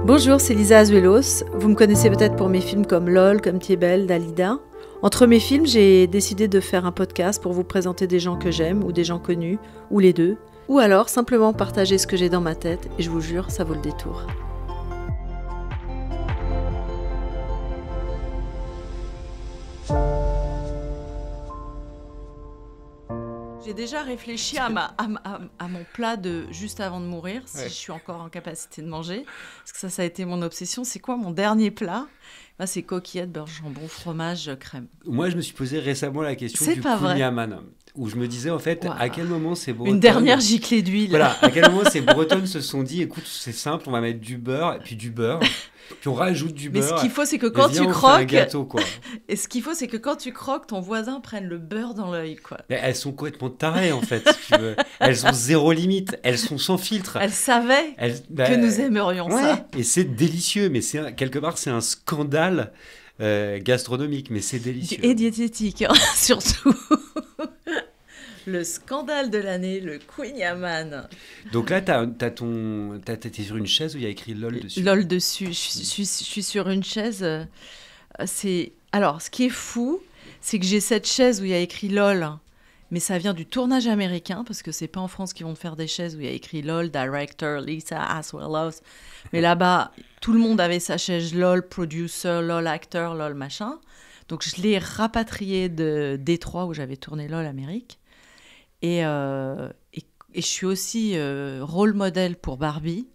Bonjour, c'est Lisa Azuelos. Vous me connaissez peut-être pour mes films comme LOL, Comme tu es belle, Dalida. Entre mes films, j'ai décidé de faire un podcast pour vous présenter des gens que j'aime, ou des gens connus, ou les deux. Ou alors simplement partager ce que j'ai dans ma tête, et je vous jure, ça vaut le détour. J'ai déjà réfléchi à mon plat de juste avant de mourir, si je suis encore en capacité de manger. Parce que ça a été mon obsession. C'est quoi mon dernier plat ? Bah, c'est coquillettes, beurre, jambon, fromage, crème. Moi, je me suis posé récemment la question C'est du pas vrai. Kouign-Amann, où je me disais, en fait, à quel moment ces Bretons... Une dernière giclée d'huile. Voilà, à quel moment ces Bretons se sont dit, écoute, c'est simple, on va mettre du beurre, et puis du beurre, puis on rajoute du beurre. Mais ce qu'il faut, c'est que quand tu on fait un croques... gâteau, quoi. Et ce qu'il faut, c'est que quand tu croques, ton voisin prenne le beurre dans l'œil, quoi. Mais elles sont complètement tarées, en fait, si tu veux. Elles ont zéro limite, elles sont sans filtre. Elles savaient que nous aimerions ça. Et c'est délicieux, mais quelque part, c'est un scandale gastronomique, mais c'est délicieux. Et diététique, hein, surtout. Le scandale de l'année, le Kouign-Amann. Donc là, t'es sur une chaise où il y a écrit LOL dessus. LOL dessus. Je suis sur une chaise. Alors, ce qui est fou, c'est que j'ai cette chaise où il y a écrit LOL, mais ça vient du tournage américain, parce que c'est pas en France qu'ils vont faire des chaises où il y a écrit LOL, director, Lisa Azuelos. Mais là-bas, tout le monde avait sa chaise LOL, producer, LOL, acteur, LOL, machin. Donc, je l'ai rapatriée de Détroit, où j'avais tourné LOL Amérique. Et je suis aussi rôle modèle pour Barbie.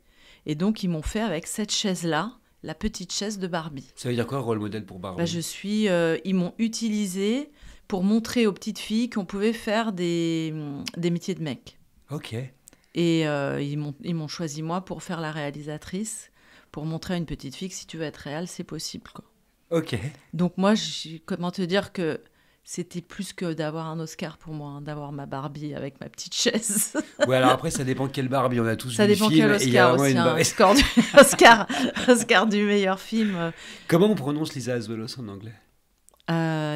Et donc, ils m'ont fait avec cette chaise-là, la petite chaise de Barbie. Ça veut dire quoi, rôle modèle pour Barbie ? Ils m'ont utilisé pour montrer aux petites filles qu'on pouvait faire des métiers de mec. Ok. Et ils m'ont choisi moi pour faire la réalisatrice, pour montrer à une petite fille que si tu veux être réelle, c'est possible, quoi. Ok. Donc moi, comment te dire que c'était plus que d'avoir un Oscar pour moi, hein, d'avoir ma Barbie avec ma petite chaise. Ouais, alors après, ça dépend quel Barbie. On a tous ça vu le film. film. Ça dépend quel Oscar aussi. Oscar du meilleur film. Comment on prononce Lisa Azuelos en anglais ?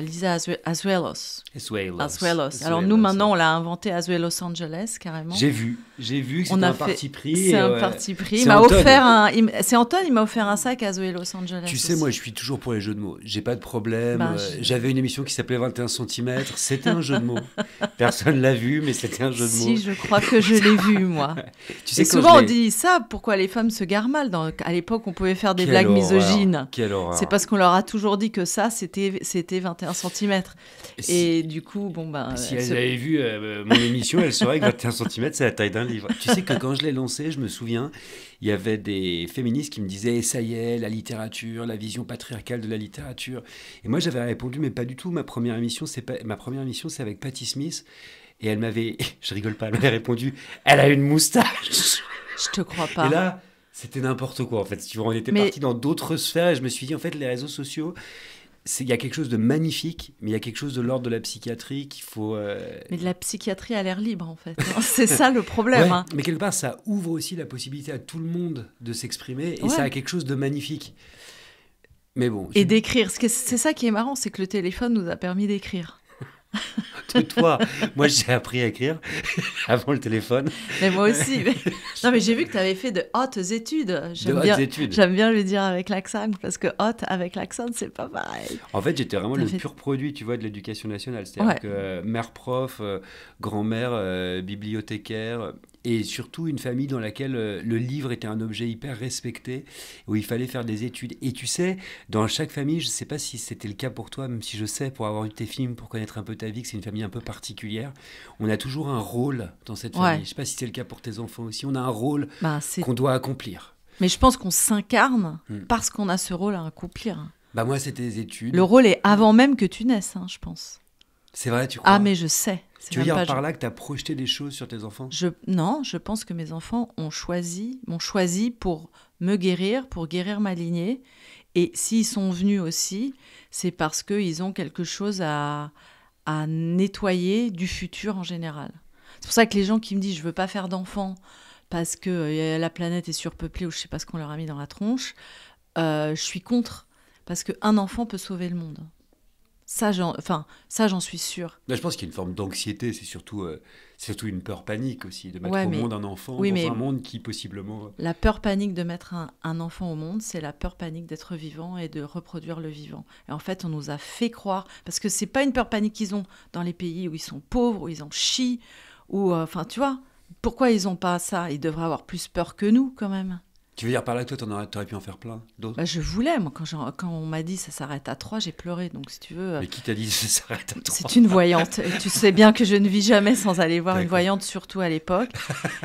Lisa Azuelos. Azuelos. Alors nous, maintenant, on l'a inventé Azuelos Angeles, carrément. J'ai vu que c'était un parti pris. C'est un parti pris. C'est Anton, il m'a offert un sac Azuelos Angeles. Tu sais, moi, je suis toujours pour les jeux de mots. J'ai pas de problème. J'avais une émission qui s'appelait 21 cm. C'était un jeu de mots. Personne l'a vu, mais c'était un jeu de mots. Si, je crois que je l'ai vu, moi. Tu sais, souvent, on dit ça, pourquoi les femmes se garent mal. À l'époque, on pouvait faire des blagues misogynes. Quelle horreur. C'est parce qu'on leur a toujours dit que ça, c'était 21 cm. Et du coup, si elles avaient vu mon émission, elles sauraient que 21 cm, c'est la taille d'un livre. Tu sais que quand je l'ai lancé, je me souviens, il y avait des féministes qui me disaient « ça y est, la littérature, la vision patriarcale de la littérature ». Et moi, j'avais répondu « mais pas du tout, ma première émission, c'est avec Patti Smith ». Et elle m'avait, je rigole pas, elle m'avait répondu « elle a une moustache ». Je te crois pas. Et là, c'était n'importe quoi, en fait. Tu vois, on était parti dans d'autres sphères et je me suis dit, en fait, les réseaux sociaux... Il y a quelque chose de magnifique, mais il y a quelque chose de l'ordre de la psychiatrie qu'il faut... Mais de la psychiatrie à l'air libre, en fait. C'est ça le problème. Ouais, mais quelque part, ça ouvre aussi la possibilité à tout le monde de s'exprimer, et ça a quelque chose de magnifique. Mais bon... Et d'écrire. C'est ça qui est marrant, c'est que le téléphone nous a permis d'écrire. De toi. Moi, j'ai appris à écrire avant le téléphone. Mais moi aussi. Non, mais j'ai vu que tu avais fait de hautes études. J'aime bien le dire avec l'accent, parce que haute avec l'accent, c'est pas pareil. En fait, j'étais vraiment pur produit, tu vois, de l'éducation nationale. C'est-à-dire que mère prof, grand-mère, bibliothécaire, et surtout une famille dans laquelle le livre était un objet hyper respecté, où il fallait faire des études. Et tu sais, dans chaque famille, je ne sais pas si c'était le cas pour toi, même si je sais, pour avoir vu tes films, pour connaître un peu ta vie, que c'est une famille un peu particulière, on a toujours un rôle dans cette famille. Je ne sais pas si c'est le cas pour tes enfants aussi. On a un rôle qu'on doit accomplir. Mais je pense qu'on s'incarne parce qu'on a ce rôle à accomplir. Moi, c'était des études. Le rôle est avant même que tu naisses, je pense. C'est vrai, tu crois ? Ah, mais je sais. Tu veux dire par là que tu as projeté des choses sur tes enfants ? Non, je pense que mes enfants m'ont choisi pour me guérir, pour guérir ma lignée. Et s'ils sont venus aussi, c'est parce qu'ils ont quelque chose à nettoyer du futur en général. C'est pour ça que les gens qui me disent « je veux pas faire d'enfants parce que la planète est surpeuplée » ou je sais pas ce qu'on leur a mis dans la tronche, je suis contre. Parce qu'un enfant peut sauver le monde. Ça, j'en suis sûre. Là, je pense qu'il y a une forme d'anxiété, c'est surtout une peur panique aussi, de mettre au monde un enfant oui, dans un monde qui possiblement... La peur panique de mettre un enfant au monde, c'est la peur panique d'être vivant et de reproduire le vivant. Et en fait, on nous a fait croire, parce que c'est pas une peur panique qu'ils ont dans les pays où ils sont pauvres, où ils en chient, ou tu vois, pourquoi ils ont pas ça? Ils devraient avoir plus peur que nous, quand même. Tu veux dire par là que toi, t'aurais pu en faire plein d'autres? Je voulais, moi, quand on m'a dit ça s'arrête à 3, j'ai pleuré. Donc, si tu veux. Mais qui t'a dit ça s'arrête à 3? C'est une voyante. Et tu sais bien que je ne vis jamais sans aller voir une voyante, surtout à l'époque.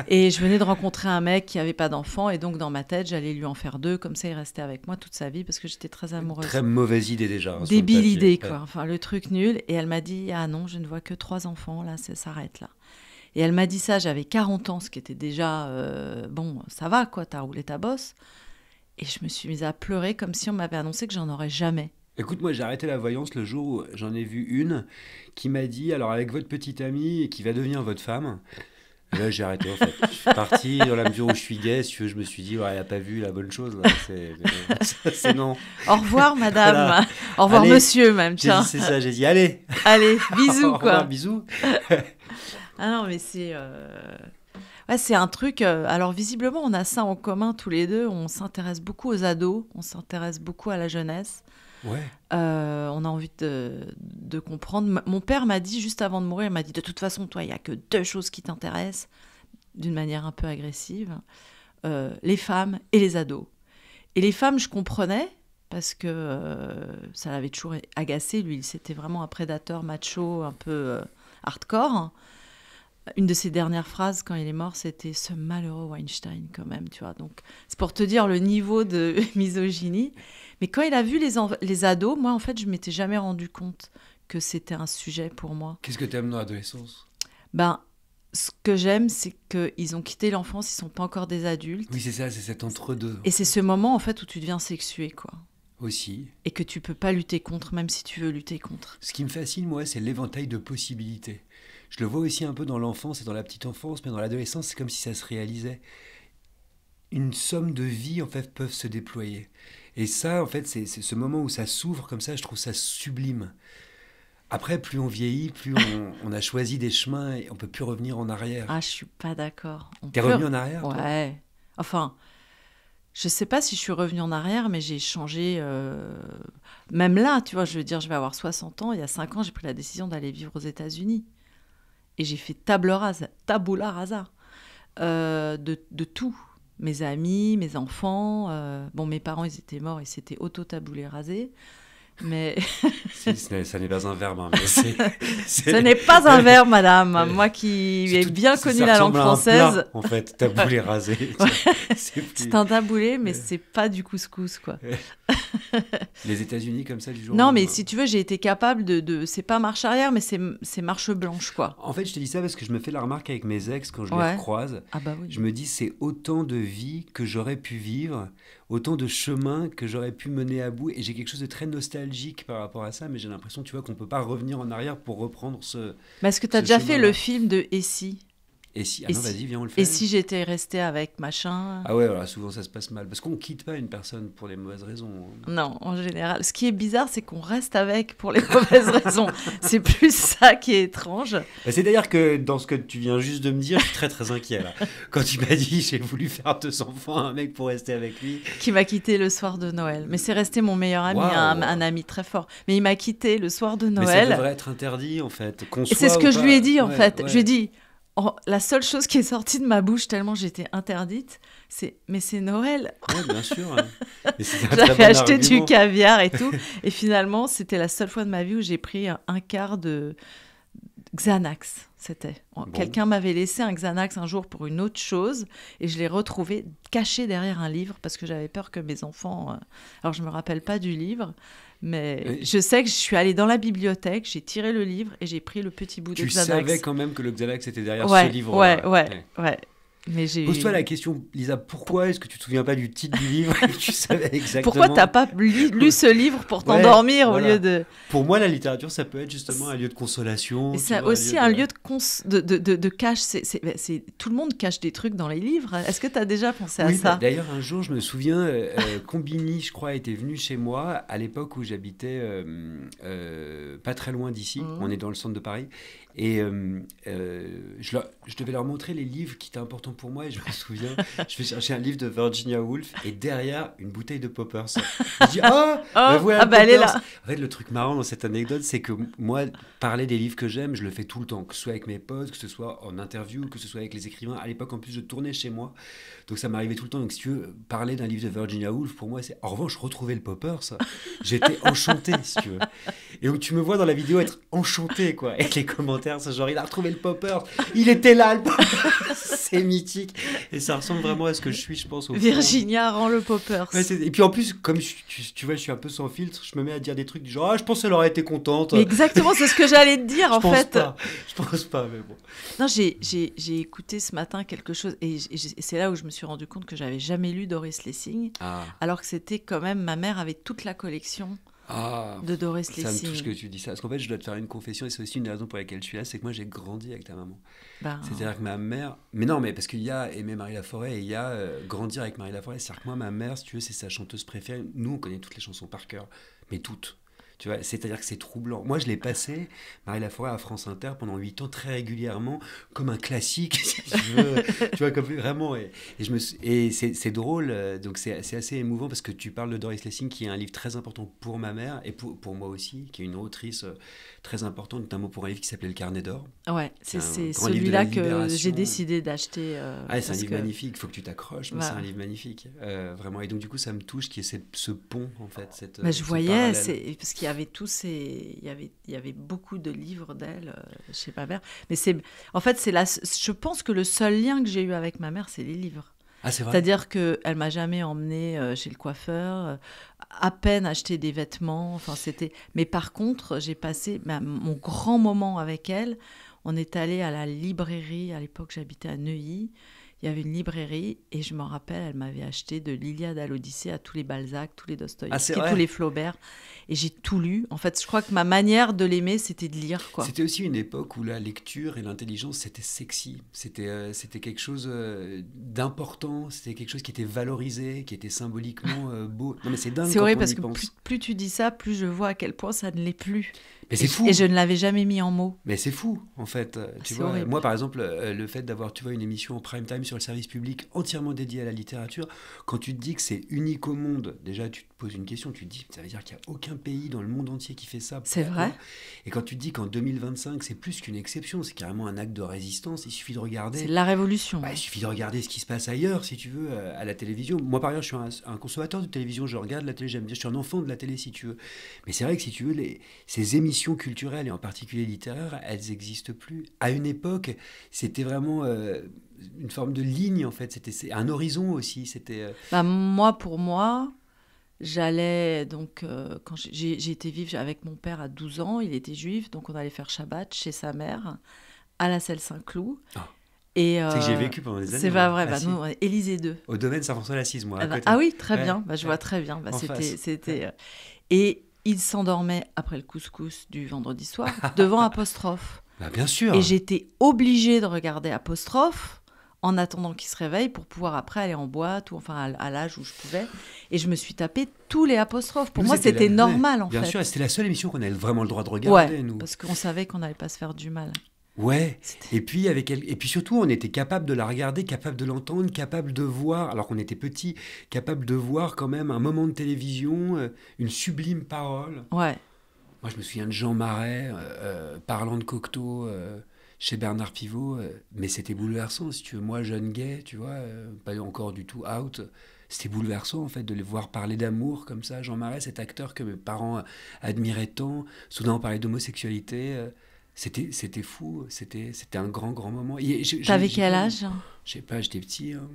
Et je venais de rencontrer un mec qui n'avait pas d'enfant. Et donc, dans ma tête, j'allais lui en faire 2. Comme ça, il restait avec moi toute sa vie parce que j'étais très amoureuse. Très mauvaise idée déjà. Débile idée, quoi. Enfin, le truc nul. Et elle m'a dit, ah non, je ne vois que 3 enfants. Là, ça s'arrête là. Et elle m'a dit ça, j'avais 40 ans, ce qui était déjà... bon, ça va, quoi, t'as roulé ta bosse. Et je me suis mise à pleurer comme si on m'avait annoncé que j'en aurais jamais. Écoute, moi, j'ai arrêté la voyance le jour où j'en ai vu une qui m'a dit, alors avec votre petite amie qui va devenir votre femme... Et là, j'ai arrêté, en fait. Je suis parti dans la mesure où je suis gay. Si tu veux, je me suis dit, elle n'a pas vu la bonne chose. Là. C'est non. Au revoir, madame. Voilà. Au revoir, allez, monsieur, même. Tiens. C'est ça, j'ai dit, allez. Allez, bisous, Au revoir, bisous. Ah non, mais c'est... Ouais, c'est un truc... alors, visiblement, on a ça en commun tous les deux. On s'intéresse beaucoup aux ados. On s'intéresse beaucoup à la jeunesse. Ouais. On a envie de comprendre. Mon père m'a dit, juste avant de mourir, il m'a dit, de toute façon, toi, il n'y a que 2 choses qui t'intéressent, d'une manière un peu agressive, les femmes et les ados. Et les femmes, je comprenais, parce que ça l'avait toujours agacé. Lui, c'était vraiment un prédateur macho, un peu hardcore. Une de ses dernières phrases, quand il est mort, c'était « ce malheureux Weinstein », quand même, tu vois. Donc, c'est pour te dire le niveau de misogynie. Mais quand il a vu les ados, moi, en fait, je ne m'étais jamais rendu compte que c'était un sujet pour moi. Qu'est-ce que tu aimes dans l'adolescence ? Ce que j'aime, c'est qu'ils ont quitté l'enfance, ils ne sont pas encore des adultes. Oui, c'est ça, c'est cet entre-deux. Et c'est ce moment, en fait, où tu deviens sexué, quoi. Aussi. Et que tu ne peux pas lutter contre, même si tu veux lutter contre. Ce qui me fascine, moi, c'est l'éventail de possibilités. Je le vois aussi un peu dans l'enfance et dans la petite enfance, mais dans l'adolescence, c'est comme si ça se réalisait. Une somme de vies, en fait, peuvent se déployer. Et ça, en fait, c'est ce moment où ça s'ouvre comme ça, je trouve ça sublime. Après, plus on vieillit, plus on a choisi des chemins et on ne peut plus revenir en arrière. Ah, je ne suis pas d'accord. T'es revenu en arrière, toi ? Ouais. Enfin, je ne sais pas si je suis revenue en arrière, mais j'ai changé... Même là, tu vois, je veux dire, je vais avoir 60 ans. Il y a 5 ans, j'ai pris la décision d'aller vivre aux États-Unis. Et j'ai fait tabula rasa de tout. Mes amis, mes enfants. Bon, mes parents, ils étaient morts, ils s'étaient auto-taboulés rasés. Mais... ça n'est pas un verbe. Hein, mais Ce n'est pas un verbe, madame. Moi qui ai bien connu la langue française. Plat, en fait, taboulé rasé. Ouais. C'est un taboulé, mais c'est pas du couscous, quoi. Les États-Unis, comme ça, du jour au lendemain. Non, mais si tu veux, j'ai été capable de... C'est pas marche arrière, mais c'est marche blanche, quoi. En fait, je te dis ça parce que je me fais la remarque avec mes ex quand je les recroise. Ah bah oui. Je me dis, c'est autant de vies que j'aurais pu vivre, autant de chemins que j'aurais pu mener à bout. Et j'ai quelque chose de très nostalgique par rapport à ça, mais j'ai l'impression, tu vois, qu'on peut pas revenir en arrière pour reprendre ce... Mais est-ce que tu as déjà fait le film de « Et si » ? Et si, non, vas-y, viens, on le fait. Et si j'étais restée avec machin ? Ah ouais, voilà, souvent ça se passe mal. Parce qu'on ne quitte pas une personne pour les mauvaises raisons. Non, en général. Ce qui est bizarre, c'est qu'on reste avec pour les mauvaises raisons. C'est plus ça qui est étrange. C'est d'ailleurs que dans ce que tu viens juste de me dire, je suis très très inquiet là. Quand tu m'as dit j'ai voulu faire 2 enfants à un mec pour rester avec lui. Qui m'a quitté le soir de Noël. Mais c'est resté mon meilleur ami, un ami très fort. Mais il m'a quitté le soir de Noël. Mais ça devrait être interdit en fait. Et c'est ce que je lui ai dit en fait. Ouais. Je lui ai dit... Oh, la seule chose qui est sortie de ma bouche tellement j'étais interdite, c'est « mais c'est Noël !» Oui, bien sûr. Hein. J'avais acheté du caviar et tout. Et finalement, c'était la seule fois de ma vie où j'ai pris un quart de Xanax. C'était. Bon. Quelqu'un m'avait laissé un Xanax un jour pour une autre chose et je l'ai retrouvé caché derrière un livre parce que j'avais peur que mes enfants... Alors, je ne me rappelle pas du livre, mais je sais que je suis allée dans la bibliothèque, j'ai tiré le livre et j'ai pris le petit bout de Xanax. Tu savais quand même que le Xanax était derrière ce livre. Ouais. Mais Pose-toi la question, Lisa, pourquoi est-ce que tu te souviens pas du titre du livre et que tu savais exactement... Pourquoi t'as pas lu ce livre pour t'endormir voilà. au lieu de... Pour moi, la littérature, ça peut être justement un lieu de consolation. Et c'est aussi un lieu de cache. Tout le monde cache des trucs dans les livres. Est-ce que tu as déjà pensé à ça? D'ailleurs, un jour, je me souviens, Combini, je crois, était venu chez moi à l'époque où j'habitais pas très loin d'ici. On est dans le centre de Paris. Et je devais leur montrer les livres qui étaient importants pour moi. Et je me souviens, je vais chercher un livre de Virginia Woolf et derrière, une bouteille de Poppers. Je dis, voilà elle est là. En fait, le truc marrant dans cette anecdote, c'est que moi, parler des livres que j'aime, je le fais tout le temps. Que ce soit avec mes potes, que ce soit en interview, que ce soit avec les écrivains. À l'époque, en plus, je tournais chez moi. Donc ça m'arrivait tout le temps. Donc si tu veux parler d'un livre de Virginia Woolf, pour moi, c'est... En revanche, retrouver le Poppers, j'étais enchanté, si tu veux. Et donc tu me vois dans la vidéo être enchanté, quoi. Et les commentaires, c'est genre, il a retrouvé le Poppers. Il était là, le Poppers. C'est mythique. Et ça ressemble vraiment à ce que je suis, je pense, au fond. Virginia rend le Poppers. Ouais, et puis en plus, comme tu vois, je suis un peu sans filtre, je me mets à dire des trucs du genre, je pense qu'elle aurait été contente. Mais exactement, c'est ce que j'allais te dire, en fait. Je pense pas, mais bon. Non, j'ai écouté ce matin quelque chose, et c'est là où je me suis rendu compte que j'avais jamais lu Doris Lessing, alors que c'était quand même, ma mère avait toute la collection de Doris Lessing. Ça me touche que tu dis ça, parce qu'en fait, je dois te faire une confession, et c'est aussi une des raisons pour laquelle je suis là, c'est que moi, j'ai grandi avec ta maman. C'est-à-dire que ma mère... Mais non, mais parce qu'il y a aimer Marie Laforêt, et il y a grandir avec Marie Laforêt. C'est-à-dire que moi, ma mère, si tu veux, c'est sa chanteuse préférée. Nous, on connaît toutes les chansons par cœur, mais toutes. Tu vois, c'est-à-dire que c'est troublant. Moi, je l'ai passé, Marie Laforêt, à France Inter pendant 8 ans, très régulièrement, comme un classique, si tu veux. Tu vois, comme vraiment. Et c'est drôle, donc c'est assez émouvant, parce que tu parles de Doris Lessing, qui est un livre très important pour ma mère, et pour moi aussi, qui est une autrice très importante, notamment pour un livre qui s'appelait Le Carnet d'Or. Ouais, c'est celui-là que j'ai décidé d'acheter. C'est un livre magnifique, il faut que tu t'accroches, mais c'est un livre magnifique, vraiment. Et donc, du coup, ça me touche qu'il y ait ce pont, en fait. Je voyais, parce qu'il y avait il y avait beaucoup de livres d'elle chez ma mère. Mais en fait, je pense que le seul lien que j'ai eu avec ma mère, c'est les livres. C'est vrai. C'est-à-dire qu'elle m'a jamais emmenée chez le coiffeur, à peine acheté des vêtements. Mais par contre, j'ai passé mon grand moment avec elle. On est allé à la librairie. À l'époque, j'habitais à Neuilly. Il y avait une librairie et je m'en rappelle, elle m'avait acheté de l'Iliade à l'Odyssée à tous les Balzac, tous les Dostoïevski, tous les Flaubert. Et j'ai tout lu. En fait, je crois que ma manière de l'aimer, c'était de lire, quoi. C'était aussi une époque où la lecture et l'intelligence, c'était sexy. C'était quelque chose d'important. C'était quelque chose qui était valorisé, qui était symboliquement beau. Non, mais c'est dingue. C'est horrible parce que plus tu dis ça, plus je vois à quel point ça ne l'est plus. Mais c'est fou. Et je ne l'avais jamais mis en mots. Mais c'est fou, en fait. Tu vois, moi, par exemple, le fait d'avoir, tu vois, une émission en prime time sur le service public entièrement dédiée à la littérature, quand tu te dis que c'est unique au monde, déjà, tu te poses une question. Tu te dis, ça veut dire qu'il n'y a aucun pays dans le monde entier qui fait ça. C'est vrai. Et quand tu te dis qu'en 2025, c'est plus qu'une exception, c'est carrément un acte de résistance. Il suffit de regarder. C'est la révolution. Il suffit de regarder ce qui se passe ailleurs, si tu veux, à la télévision. Moi, par ailleurs, je suis un consommateur de télévision. Je regarde la télé, j'aime bien. Je suis un enfant de la télé, si tu veux. Mais c'est vrai que, si tu veux, ces émissions culturelles, et en particulier littéraires, elles n'existent plus. À une époque, c'était vraiment une forme de ligne, en fait. C'était un horizon aussi. C'était. Pour moi, j'allais donc quand j'ai été vivre avec mon père à 12 ans, il était juif, donc on allait faire Shabbat chez sa mère à la Selle Saint-Cloud. Et c'est que j'ai vécu pendant des années. C'est pas vrai. Nous, Élysée 2. Au domaine Saint-François-l'Assise, moi. Oui, très bien. Je vois très bien. C'était. Et il s'endormait après le couscous du vendredi soir devant Apostrophe. Bien sûr. Et j'étais obligée de regarder Apostrophe en attendant qu'il se réveille pour pouvoir après aller en boîte ou enfin à l'âge où je pouvais. Et je me suis tapé tous les Apostrophes. Pour moi, c'était normal, en fait. Bien sûr, c'était la seule émission qu'on avait vraiment le droit de regarder, nous. Parce qu'on savait qu'on n'allait pas se faire du mal. Ouais, et puis surtout, on était capable de la regarder, capable de l'entendre, capable de voir, alors qu'on était petits, capable de voir quand même un moment de télévision, une sublime parole. Ouais. Moi, je me souviens de Jean Marais parlant de Cocteau chez Bernard Pivot, mais c'était bouleversant, si tu veux. Moi, jeune gay, tu vois, pas encore du tout out, c'était bouleversant, en fait, de les voir parler d'amour comme ça. Jean Marais, cet acteur que mes parents admiraient tant, soudain on parlait d'homosexualité. C'était fou, c'était un grand moment. T'avais quel âge ? Je sais pas, j'étais petit. Hein.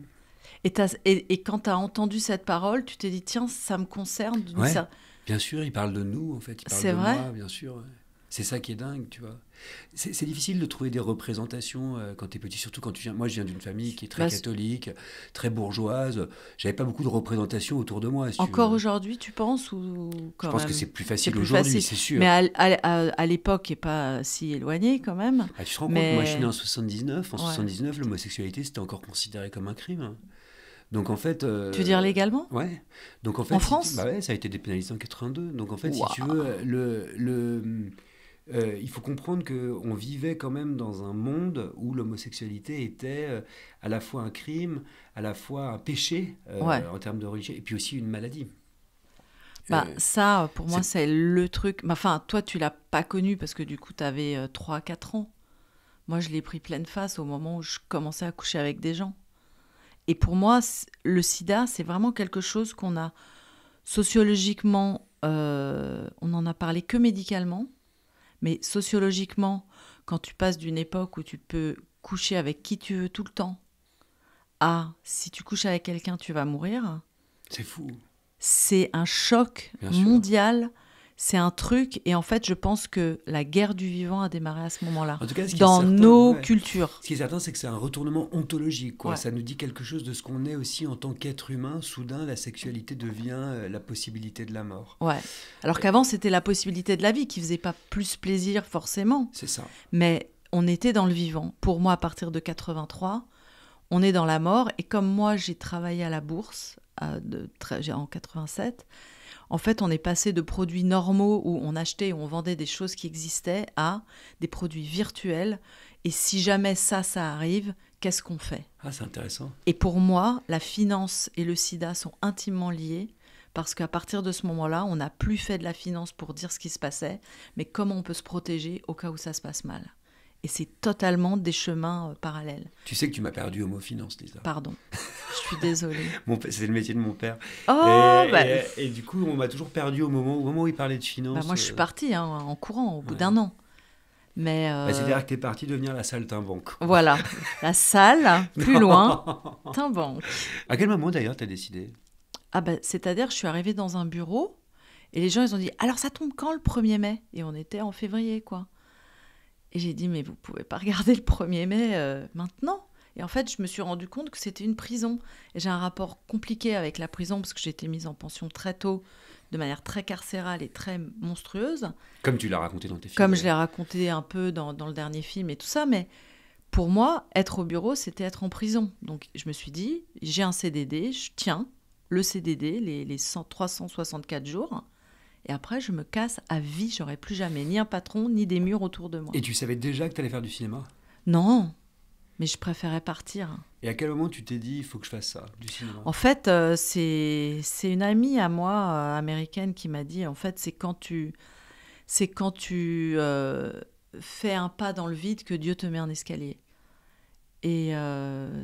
Et quand t'as entendu cette parole, tu t'es dit, tiens, ça me concerne. Ouais, bien sûr, il parle de nous, en fait. Il parle de moi, bien sûr. C'est ça qui est dingue, tu vois. C'est difficile de trouver des représentations quand tu es petit, surtout quand tu viens... Moi, je viens d'une famille qui est très catholique, très bourgeoise. J'avais pas beaucoup de représentations autour de moi. Si Encore tu veux. aujourd'hui, tu penses ou quand Je pense même que c'est plus facile aujourd'hui, c'est sûr. Mais à l'époque, n'est pas si éloigné quand même. Ah, tu te rends compte, moi je suis né en 79. En 79, l'homosexualité, c'était encore considéré comme un crime. Donc en fait... Tu veux dire légalement? Ouais. Donc en fait, en France? Bah ouais, ça a été dépénalisé en 82. Donc en fait, si tu veux, il faut comprendre qu'on vivait quand même dans un monde où l'homosexualité était à la fois un crime, à la fois un péché en termes de religion, et puis aussi une maladie. Ça, pour moi, c'est le truc... Enfin, toi, tu l'as pas connu parce que du coup, tu avais 3-4 ans. Moi, je l'ai pris pleine face au moment où je commençais à coucher avec des gens. Et pour moi, le sida, c'est vraiment quelque chose qu'on a sociologiquement... on n'en a parlé que médicalement. Mais sociologiquement, quand tu passes d'une époque où tu peux coucher avec qui tu veux tout le temps à si tu couches avec quelqu'un, tu vas mourir. C'est fou. C'est un choc mondial. C'est un truc. Et en fait, je pense que la guerre du vivant a démarré à ce moment-là. En tout cas, dans nos cultures. Ce qui est certain, c'est que c'est un retournement ontologique. Quoi. Ça nous dit quelque chose de ce qu'on est aussi en tant qu'être humain. Soudain, la sexualité devient la possibilité de la mort. Ouais. Alors qu'avant, c'était la possibilité de la vie qui faisait pas plus plaisir forcément. C'est ça. Mais on était dans le vivant. Pour moi, à partir de 83, on est dans la mort. Et comme moi, j'ai travaillé à la bourse en 87, en fait, on est passé de produits normaux où on achetait et on vendait des choses qui existaient à des produits virtuels. Et si jamais ça arrive, qu'est-ce qu'on fait ? Ah, c'est intéressant. Et pour moi, la finance et le sida sont intimement liés parce qu'à partir de ce moment-là, on n'a plus fait de la finance pour dire ce qui se passait, mais comment on peut se protéger au cas où ça se passe mal. Et c'est totalement des chemins parallèles. Tu sais que tu m'as perdu au mot finance, Lisa. Pardon, je suis désolée. C'est le métier de mon père. Oh, et du coup, on m'a toujours perdu au moment où il parlait de finance. Moi, je suis partie en courant au bout d'1 an. Mais c'est-à-dire que tu es partie devenir la saltimbanque. Voilà, la salle, plus loin, timbanque. À quel moment d'ailleurs tu as décidé ? C'est-à-dire, je suis arrivée dans un bureau et les gens, ils ont dit « Alors, ça tombe quand le 1er mai ?» Et on était en février, quoi. Et j'ai dit « Mais vous pouvez pas regarder le 1er mai maintenant ?» Et en fait, je me suis rendu compte que c'était une prison. Et j'ai un rapport compliqué avec la prison parce que j'ai été mise en pension très tôt, de manière très carcérale et très monstrueuse. Comme tu l'as raconté dans tes films. Comme je l'ai raconté un peu dans le dernier film et tout ça. Mais pour moi, être au bureau, c'était être en prison. Donc, je me suis dit, j'ai un CDD, je tiens le CDD, les 364 jours. Et après, je me casse à vie. J'aurai plus jamais ni un patron, ni des murs autour de moi. Et tu savais déjà que tu allais faire du cinéma ? Non, mais je préférais partir. Et à quel moment tu t'es dit, il faut que je fasse ça, du cinéma ? En fait, c'est une amie à moi, américaine, qui m'a dit, en fait, c'est quand tu fais un pas dans le vide que Dieu te met un escalier. Et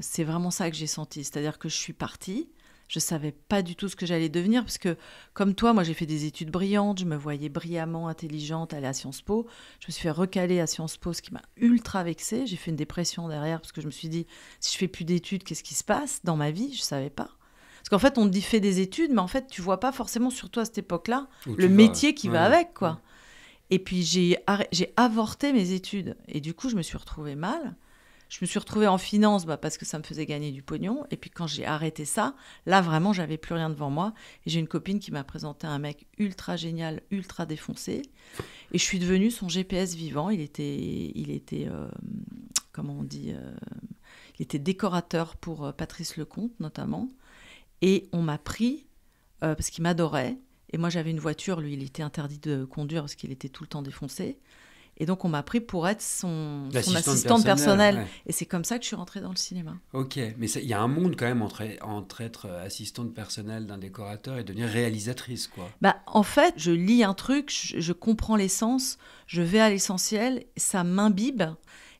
c'est vraiment ça que j'ai senti. C'est-à-dire que je suis partie. Je ne savais pas du tout ce que j'allais devenir, parce que, comme toi, moi, j'ai fait des études brillantes, je me voyais brillamment intelligente, aller à Sciences Po. Je me suis fait recaler à Sciences Po, ce qui m'a ultra vexée. J'ai fait une dépression derrière, parce que je me suis dit, si je fais plus d'études, qu'est-ce qui se passe dans ma vie ? Je ne savais pas. Parce qu'en fait, on te dit, fais des études, mais en fait, tu ne vois pas forcément, surtout à cette époque-là, le métier qui va avec, quoi. Ouais. Et puis, j'ai avorté mes études. Et du coup, je me suis retrouvée mal. Je me suis retrouvée en finance parce que ça me faisait gagner du pognon. Et puis quand j'ai arrêté ça, là vraiment, j'avais plus rien devant moi. Et j'ai une copine qui m'a présenté un mec ultra génial, ultra défoncé. Et je suis devenue son GPS vivant. Il était comment on dit il était décorateur pour Patrice Lecomte notamment. Et on m'a pris parce qu'il m'adorait. Et moi, j'avais une voiture. Lui, il était interdit de conduire parce qu'il était tout le temps défoncé. Et donc, on m'a pris pour être son assistante personnelle. Ouais. Et c'est comme ça que je suis rentrée dans le cinéma. Ok, mais il y a un monde quand même entre être assistante personnelle d'un décorateur et devenir réalisatrice, quoi. En fait, je lis un truc, je comprends l'essence, je vais à l'essentiel, ça m'imbibe.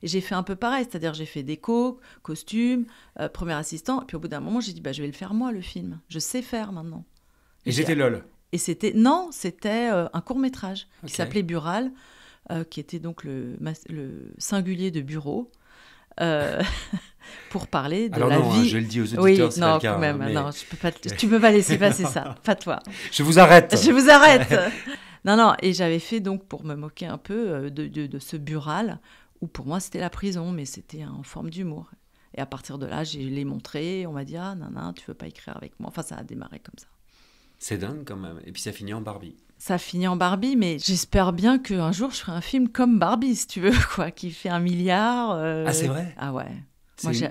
Et j'ai fait un peu pareil, c'est-à-dire j'ai fait déco, costume, premier assistant. Et puis au bout d'un moment, j'ai dit, je vais le faire moi, le film. Je sais faire maintenant. Et c'était LOL. Et c'était un court-métrage qui s'appelait Bural. Qui était donc le singulier de bureau, pour parler de la vie. Je le dis aux auditeurs, c'est pas le cas. Quand même, mais... non, tu peux pas laisser passer ça, pas toi. Je vous arrête. Non, et j'avais fait donc, pour me moquer un peu de ce bural, où pour moi c'était la prison, mais c'était en forme d'humour. Et à partir de là, je l'ai montré, on m'a dit « Ah, non, tu veux pas écrire avec moi ?» Enfin, ça a démarré comme ça. C'est dingue quand même. Et puis ça finit en Barbie. Ça finit en Barbie, mais j'espère bien qu'un jour, je ferai un film comme Barbie, si tu veux, quoi, qui fait 1 milliard. Ah, c'est vrai? Ah ouais.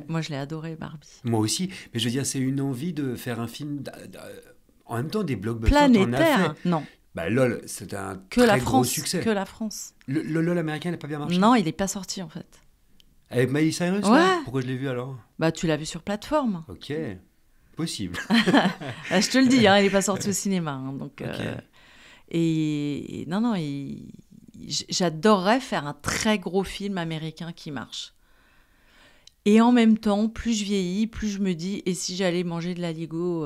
Moi, je l'ai adoré, Barbie. Moi aussi. Mais je veux dire, c'est une envie de faire un film... En même temps, des blockbusters, Planétaire, t'en as fait. Non. Bah, LOL, c'était un très gros succès. Que la France. Le LOL américain n'a pas bien marché? Non, il n'est pas sorti, en fait. Avec Miley Cyrus, ouais. Là pourquoi je l'ai vu alors? Bah, tu l'as vu sur plateforme. Ok, possible. Je te le dis, il n'est pas sorti au cinéma. Donc, okay. Et non, j'adorerais faire un très gros film américain qui marche. Et en même temps, plus je vieillis, plus je me dis, et si j'allais manger de l'aligot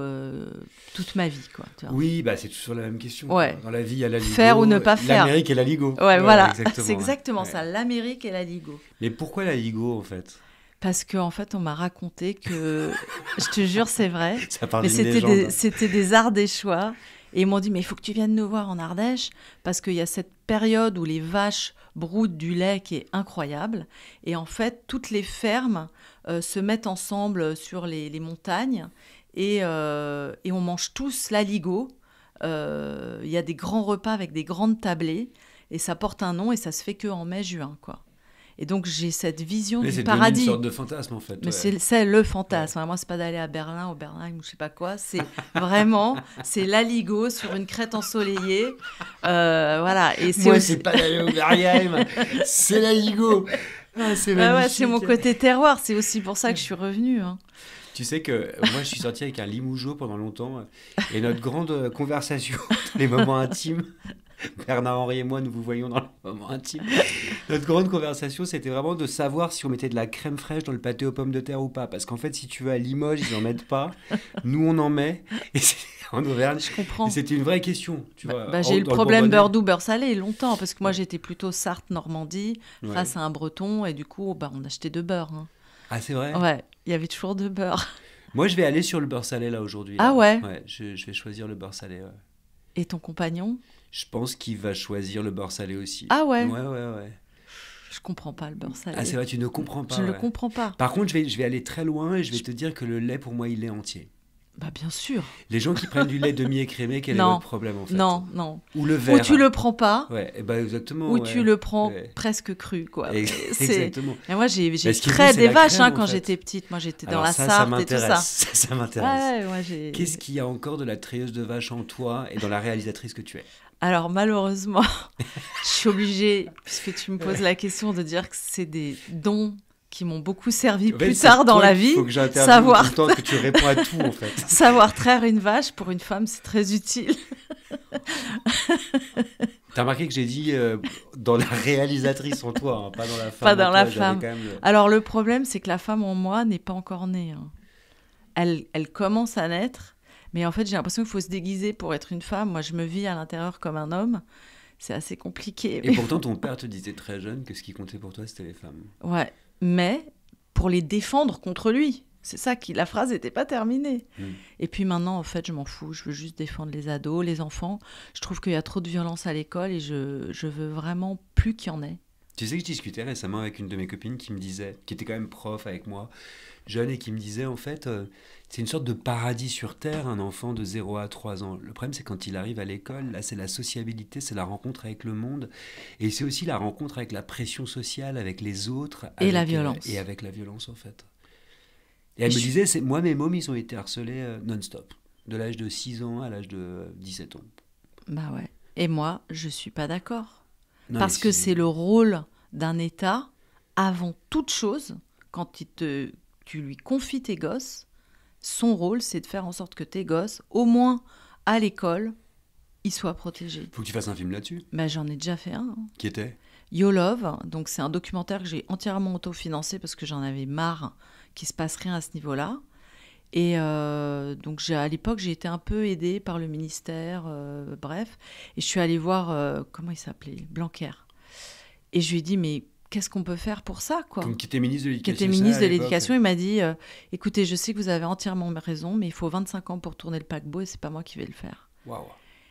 toute ma vie, quoi. Tu vois. Oui, bah c'est toujours la même question. Ouais. Dans la vie, il y a l'aligot. Faire ou ne pas faire. L'Amérique et l'aligot. Ouais, voilà. C'est exactement ça, l'Amérique et l'aligot. Mais pourquoi l'aligot, en fait? Parce qu'en fait, on m'a raconté que, je te jure, c'est vrai, ça part mais d'une c'était des Ardéchois. Et ils m'ont dit, mais il faut que tu viennes nous voir en Ardèche, parce qu'il y a cette période où les vaches broutent du lait qui est incroyable. Et en fait, toutes les fermes se mettent ensemble sur les montagnes et on mange tous l'aligot. Il y a des grands repas avec des grandes tablées et ça porte un nom et ça se fait qu'en mai-juin, quoi. Et donc, j'ai cette vision du paradis. C'est une sorte de fantasme, en fait. Mais c'est le fantasme. Ouais. Moi, c'est pas d'aller à Berlin, au Berlin, ou je sais pas quoi. C'est vraiment, c'est l'aligot sur une crête ensoleillée. Voilà. Et moi, c'est pas d'aller au Berlin, c'est l'aligot. Ah, c'est magnifique. Ouais, c'est mon côté terroir. C'est aussi pour ça que je suis revenue. Hein. Tu sais que moi, je suis sorti avec un limougeot pendant longtemps. Et notre grande conversation, les moments intimes... Bernard-Henri et moi, nous vous voyons dans le moment intime. Notre grande conversation, c'était vraiment de savoir si on mettait de la crème fraîche dans le pâté aux pommes de terre ou pas. Parce qu'en fait, si tu vas à Limoges, ils n'en mettent pas. Nous, on en met. Et c'est en Auvergne. Je comprends. Et c'était une vraie question. Tu vois, j'ai eu le problème beurre doux, beurre salé longtemps. Parce que moi, j'étais plutôt Sarthe-Normandie face à un Breton. Et du coup, on achetait de beurre. Hein. Ah, c'est vrai? Ouais, il y avait toujours de beurre. Moi, je vais aller sur le beurre salé là aujourd'hui. Ah ouais? Ouais, je vais choisir le beurre salé. Ouais. Et ton compagnon? Je pense qu'il va choisir le beurre salé aussi. Ah ouais? Ouais. Je comprends pas le beurre salé. Ah, c'est vrai, tu ne comprends pas. Je ne le comprends pas. Par contre, je vais aller très loin et je vais te dire que le lait, pour moi, il est entier. Bah bien sûr. Les gens qui prennent du lait demi-écrémé, quel est votre problème en fait? Non. Ou le verre. Ou tu le prends pas. Ouais, et bah exactement. Ou tu le prends presque cru, quoi. Exactement. Et moi, j'ai trait des vaches quand j'étais petite. Moi, j'étais dans la Sarthe et tout ça. Ça m'intéresse. Ouais, Qu'est-ce qu'il y a encore de la treilleuse de vache en toi et dans la réalisatrice que tu es? Alors malheureusement, je suis obligée, puisque tu me poses la question, de dire que c'est des dons qui m'ont beaucoup servi plus tard dans la vie. Il faut que j'intervienne tout le temps que tu réponds à tout en fait. Savoir traire une vache pour une femme, c'est très utile. T'as remarqué que j'ai dit dans la réalisatrice en toi, hein, pas dans la femme. Pas dans la toi, femme. Alors le problème, c'est que la femme en moi n'est pas encore née. Hein. Elle commence à naître. Mais en fait, j'ai l'impression qu'il faut se déguiser pour être une femme. Moi, je me vis à l'intérieur comme un homme. C'est assez compliqué. Et pourtant, ton père te disait très jeune que ce qui comptait pour toi, c'était les femmes. Ouais, mais pour les défendre contre lui. C'est ça la phrase n'était pas terminée. Et puis maintenant, en fait, je m'en fous. Je veux juste défendre les ados, les enfants. Je trouve qu'il y a trop de violence à l'école et je veux vraiment plus qu'il y en ait. Tu sais que je discutais récemment avec une de mes copines qui me disait, qui était quand même prof avec moi, jeune, et qui me disait en fait, c'est une sorte de paradis sur Terre, un enfant de 0 à 3 ans. Le problème, c'est quand il arrive à l'école, là, c'est la sociabilité, c'est la rencontre avec le monde, et c'est aussi la rencontre avec la pression sociale, avec les autres. Et la violence. Et avec la violence, en fait. Et elle me disait, moi, mes mômes, ils ont été harcelés non-stop, de l'âge de 6 ans à l'âge de 17 ans. Bah ouais. Et moi, je suis pas d'accord. Non, parce que c'est le rôle d'un État, avant toute chose, quand tu lui confies tes gosses, son rôle, c'est de faire en sorte que tes gosses, au moins à l'école, ils soient protégés. Faut que tu fasses un film là-dessus. Bah, j'en ai déjà fait un. Qui était Yo Love, donc c'est un documentaire que j'ai entièrement autofinancé parce que j'en avais marre qu'il se passe rien à ce niveau-là. Et donc à l'époque, j'ai été un peu aidée par le ministère, bref. Et je suis allée voir, comment il s'appelait, Blanquer. Et je lui ai dit, mais qu'est-ce qu'on peut faire pour ça, quoi? Donc, qui était ministre de l'Éducation. Qui était ministre de l'Éducation, il m'a dit, écoutez, je sais que vous avez entièrement raison, mais il faut 25 ans pour tourner le paquebot et c'est pas moi qui vais le faire. Waouh.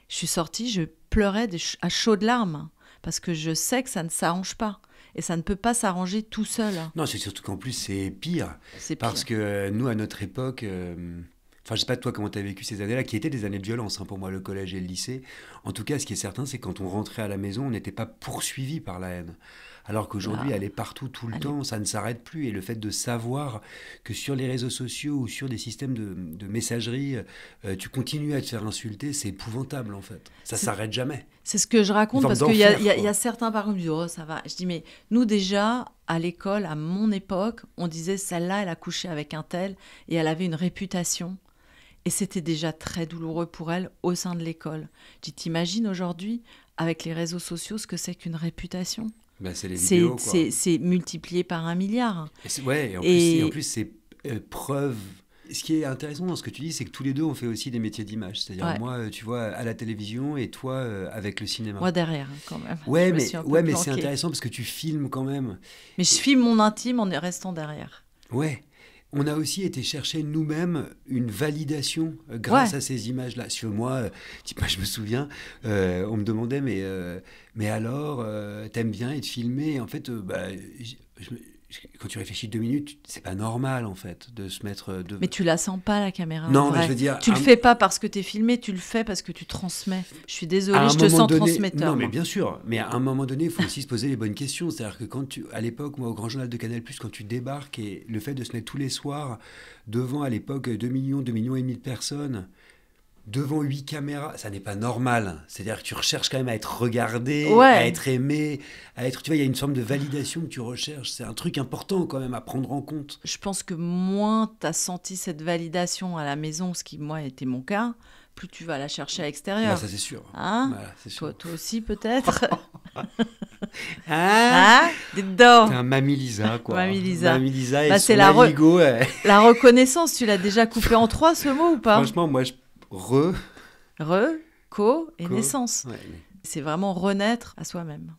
Je suis sortie, je pleurais à chaudes larmes parce que je sais que ça ne s'arrange pas. Et ça ne peut pas s'arranger tout seul. Non, c'est surtout qu'en plus, c'est pire. C'est Parce pire. que nous, à notre époque, enfin, je sais pas toi comment tu as vécu ces années-là, qui étaient des années de violence pour moi, le collège et le lycée. En tout cas, ce qui est certain, c'est que quand on rentrait à la maison, on n'était pas poursuivi par la haine. Alors qu'aujourd'hui, Là, elle est partout, tout le allez. temps, ça ne s'arrête plus. Et le fait de savoir que sur les réseaux sociaux ou sur des systèmes de messagerie, tu continues à te faire insulter, c'est épouvantable en fait. Ça C'est, s'arrête jamais. c'est ce que je Une raconte forme parce qu'il y a, d'enfer, il y a- il y quoi. a certains parents qui me disent oh, ça va. Je dis mais nous déjà, à l'école, à mon époque, on disait celle-là, elle a couché avec un tel et elle avait une réputation. Et c'était déjà très douloureux pour elle au sein de l'école. Je dis t'imagines aujourd'hui, avec les réseaux sociaux, ce que c'est qu'une réputation? Bah, c'est les C'est, vidéos, quoi. c'est, c'est multiplié par 1 milliard. Ouais, et en Et plus c'est preuve. Ce qui est intéressant dans ce que tu dis, c'est que tous les deux, on fait aussi des métiers d'image. C'est-à-dire ouais, moi, tu vois, à la télévision et toi, avec le cinéma. moi derrière quand même. Je Ouais, me suis un peu mais c'est planquée. intéressant parce que tu filmes quand même. Mais je filme mon intime en restant derrière. Ouais. On a aussi été chercher nous-mêmes une validation Ouais, grâce à ces images-là. Sur moi, je me souviens, on me demandait, mais alors, t'aimes bien être filmé? En fait, quand tu réfléchis 2 minutes, c'est pas normal en fait de se mettre de. mais tu la sens pas la caméra en Non, mais je vrai. veux dire, Tu le fais pas parce que t'es filmé, tu le fais parce que tu transmets. Je suis à désolée, un je te moment sens donné, transmetteur, non, mais moi. bien sûr, mais à un moment donné, il faut aussi se poser les bonnes questions. C'est-à-dire que à l'époque, moi, au Grand Journal de Canal+, quand tu débarques et le fait de se mettre tous les soirs devant, à l'époque, 2 millions, 2 millions et demi de personnes, devant 8 caméras, ça n'est pas normal. C'est-à-dire que tu recherches quand même à être regardé, à Ouais, être aimé, à être, tu vois, il y a une forme de validation que tu recherches. C'est un truc important quand même à prendre en compte. je pense que moins t'as senti cette validation à la maison, ce qui, moi, était mon cas, plus tu vas la chercher à Bah, l'extérieur. ça, c'est sûr. Hein? Voilà, c'est sûr. Toi aussi, peut-être? Hein? Hein? Dis T'es donc, un Mamie Lisa, quoi. Mamie Lisa. Mamie Lisa et Bah, c'est son aligot. la reconnaissance. Tu l'as déjà coupé en 3, ce mot, ou pas? Franchement, moi, re, Co et co. naissance. Ouais, C'est vraiment renaître à soi-même.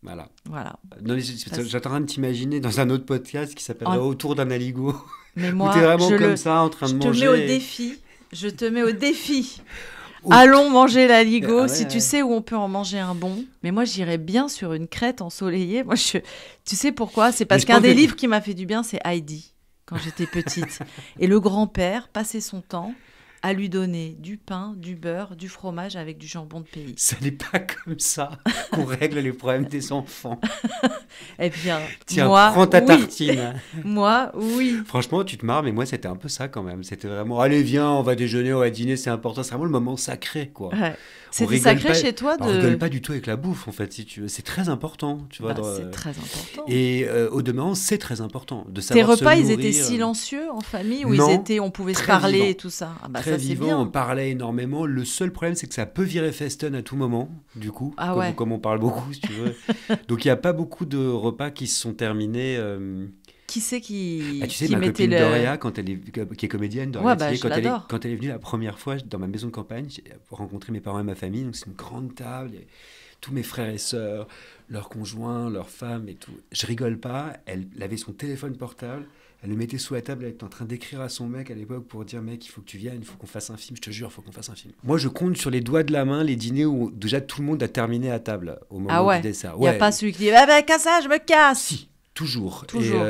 voilà. Voilà. Non, mais j'étais en train de t'imaginer dans un autre podcast qui s'appellerait En- Autour d'un aligot. Mais Où moi, t'es vraiment comme ça, en train je de te manger. mets au défi. Je te mets au défi. Ouh. Allons manger l'aligot. Ah Si tu ouais. sais où on peut en manger un bon. Mais moi, j'irais bien sur une crête ensoleillée. Tu sais pourquoi? C'est parce je qu'un pense des que- livres qui m'a fait du bien, c'est Heidi, quand j'étais petite. Et le grand-père passait son temps à lui donner du pain, du beurre, du fromage avec du jambon de pays. Ça n'est pas comme ça qu'on règle les problèmes des enfants. Eh bien, Tiens, moi, prends ta oui. tartine. Moi, oui. Franchement, tu te marres, mais moi, c'était un peu ça quand même. C'était vraiment, allez, viens, on va déjeuner, on va dîner, c'est important. C'est vraiment le moment sacré, quoi. Ouais. On C'était rigole sacré pas- chez toi On rigole pas du tout avec la bouffe, en fait, si tu veux. C'est très important, tu vois. Bah, c'est très important. Et au demeurant, c'est très important de Tes savoir repas, se ils étaient nourrir. silencieux en famille ou Non, on pouvait se très parler vivant. et tout ça? Ah bah Très ça c'est vivant, on bien. parlait énormément. Le seul problème, c'est que ça peut virer festen à tout moment, du coup, Ah ouais. comme on parle beaucoup, si tu veux. Donc, il n'y a pas beaucoup de repas qui se sont terminés. Qui c'est Ah, tu sais, qui ma mettait copine le... Doria, qui est comédienne, Doria Ouais, bah, Tillet, je l'adore. quand elle est venue la première fois dans ma maison de campagne, pour rencontrer mes parents et ma famille, donc c'est une grande table, il y a tous mes frères et sœurs, leurs conjoints, leurs femmes et tout. Je rigole pas, elle avait son téléphone portable, elle le mettait sous la table, elle était en train d'écrire à son mec à l'époque pour dire mec, il faut que tu viennes, il faut qu'on fasse un film, je te jure, il faut qu'on fasse un film. Moi, je compte sur les doigts de la main les dîners où déjà tout le monde a terminé à table au moment Ah ouais. du dessert. Il n'y a pas celui qui dit « Ah ben, qu'à ça, je me casse !» Si, toujours. Toujours.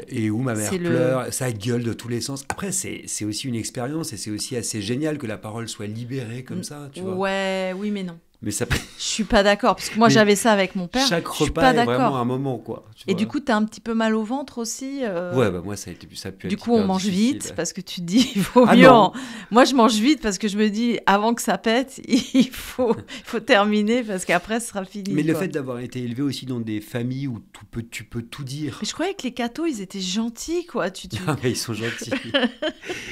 Et où ma mère C'est le- pleure, ça gueule de tous les sens. Après, c'est aussi une expérience et c'est aussi assez génial que la parole soit libérée comme ça, tu vois. Ouais, oui, mais non. Mais ça, Je suis pas d'accord, parce que moi Mais j'avais ça avec mon père. chaque Je suis repas pas est d'accord. vraiment un moment, quoi. Tu Et vois. du coup, t'as un petit peu mal au ventre aussi. Ouais, bah moi, ça a pu être Du coup, on hyper mange difficile. vite parce que tu te dis, il faut Ah mieux. non. Moi, je mange vite parce que je me dis, avant que ça pète, il faut terminer parce qu'après, ce sera fini. Mais le quoi. fait d'avoir été élevé aussi dans des familles où tu peux tout dire. Mais je croyais que les cathos, ils étaient gentils, quoi. Ah, mais ils sont gentils.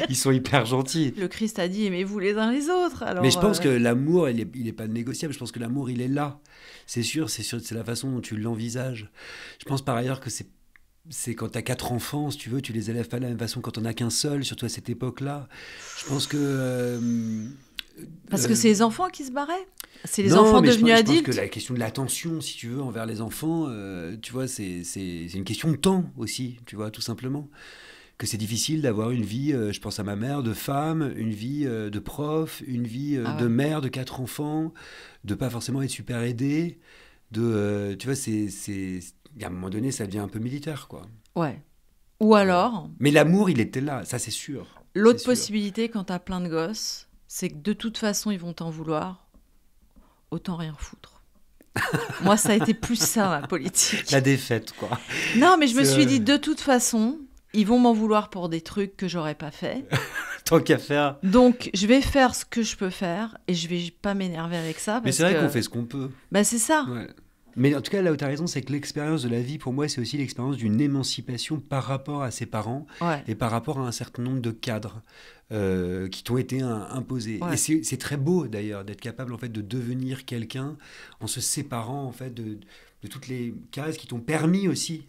Ils sont hyper gentils. Le Christ a dit, aimez-vous les uns les autres. Alors, Mais je pense que l'amour, il est pas négociable. Je pense que l'amour, il est là. C'est sûr, c'est la façon dont tu l'envisages. Je pense par ailleurs que c'est quand tu as 4 enfants, si tu veux, tu les élèves pas de la même façon quand on n'a qu'un seul, surtout à cette époque-là. Je pense que... Parce que c'est les enfants qui se barraient. C'est les non, enfants mais devenus je adultes. pense que la question de l'attention, si tu veux, envers les enfants, tu vois, c'est une question de temps aussi, tu vois, tout simplement. que c'est difficile d'avoir une vie, je pense à ma mère, de femme, une vie de prof, une vie de mère de 4 enfants, de pas forcément être super aidée, tu vois, à un moment donné, ça devient un peu militaire, quoi. Ouais. Ou alors... Mais l'amour, il était là, ça c'est sûr. L'autre possibilité, quand t'as plein de gosses, c'est que de toute façon, ils vont t'en vouloir. Autant rien foutre. Moi, ça a été plus ça, ma politique. La défaite, quoi. Non, mais je me suis dit, de toute façon, ils vont m'en vouloir pour des trucs que j'aurais pas fait. Tant qu'à faire. Donc, je vais faire ce que je peux faire et je vais pas m'énerver avec ça. Mais c'est vrai qu'on fait ce qu'on peut. Bah, c'est ça. Ouais. Mais en tout cas, là où tu as raison, c'est que l'expérience de la vie, pour moi, c'est aussi l'expérience d'une émancipation par rapport à ses parents et par rapport à un certain nombre de cadres qui t'ont été imposés. Ouais. Et c'est très beau, d'ailleurs, d'être capable en fait, de devenir quelqu'un en se séparant en fait, de toutes les cases qui t'ont permis aussi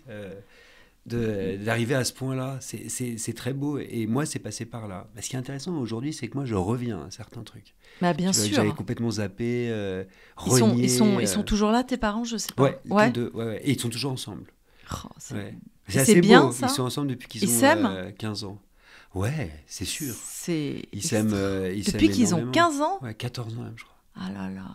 d'arriver à ce point-là. C'est très beau. Et moi, c'est passé par là. Ce qui est intéressant aujourd'hui, c'est que moi, je reviens à certains trucs. Bah, bien sûr. J'avais complètement zappé, renié. Ils sont toujours là, tes parents, je sais pas. Ouais. Et ils sont toujours ensemble. Oh, c'est assez bien, beau. Ça. Ils sont ensemble depuis qu'ils ont 15 ans. Ouais, c'est sûr. Ils s'aiment. Depuis qu'ils ont 15 ans ? Ouais, 14 ans même, je crois. Ah là là.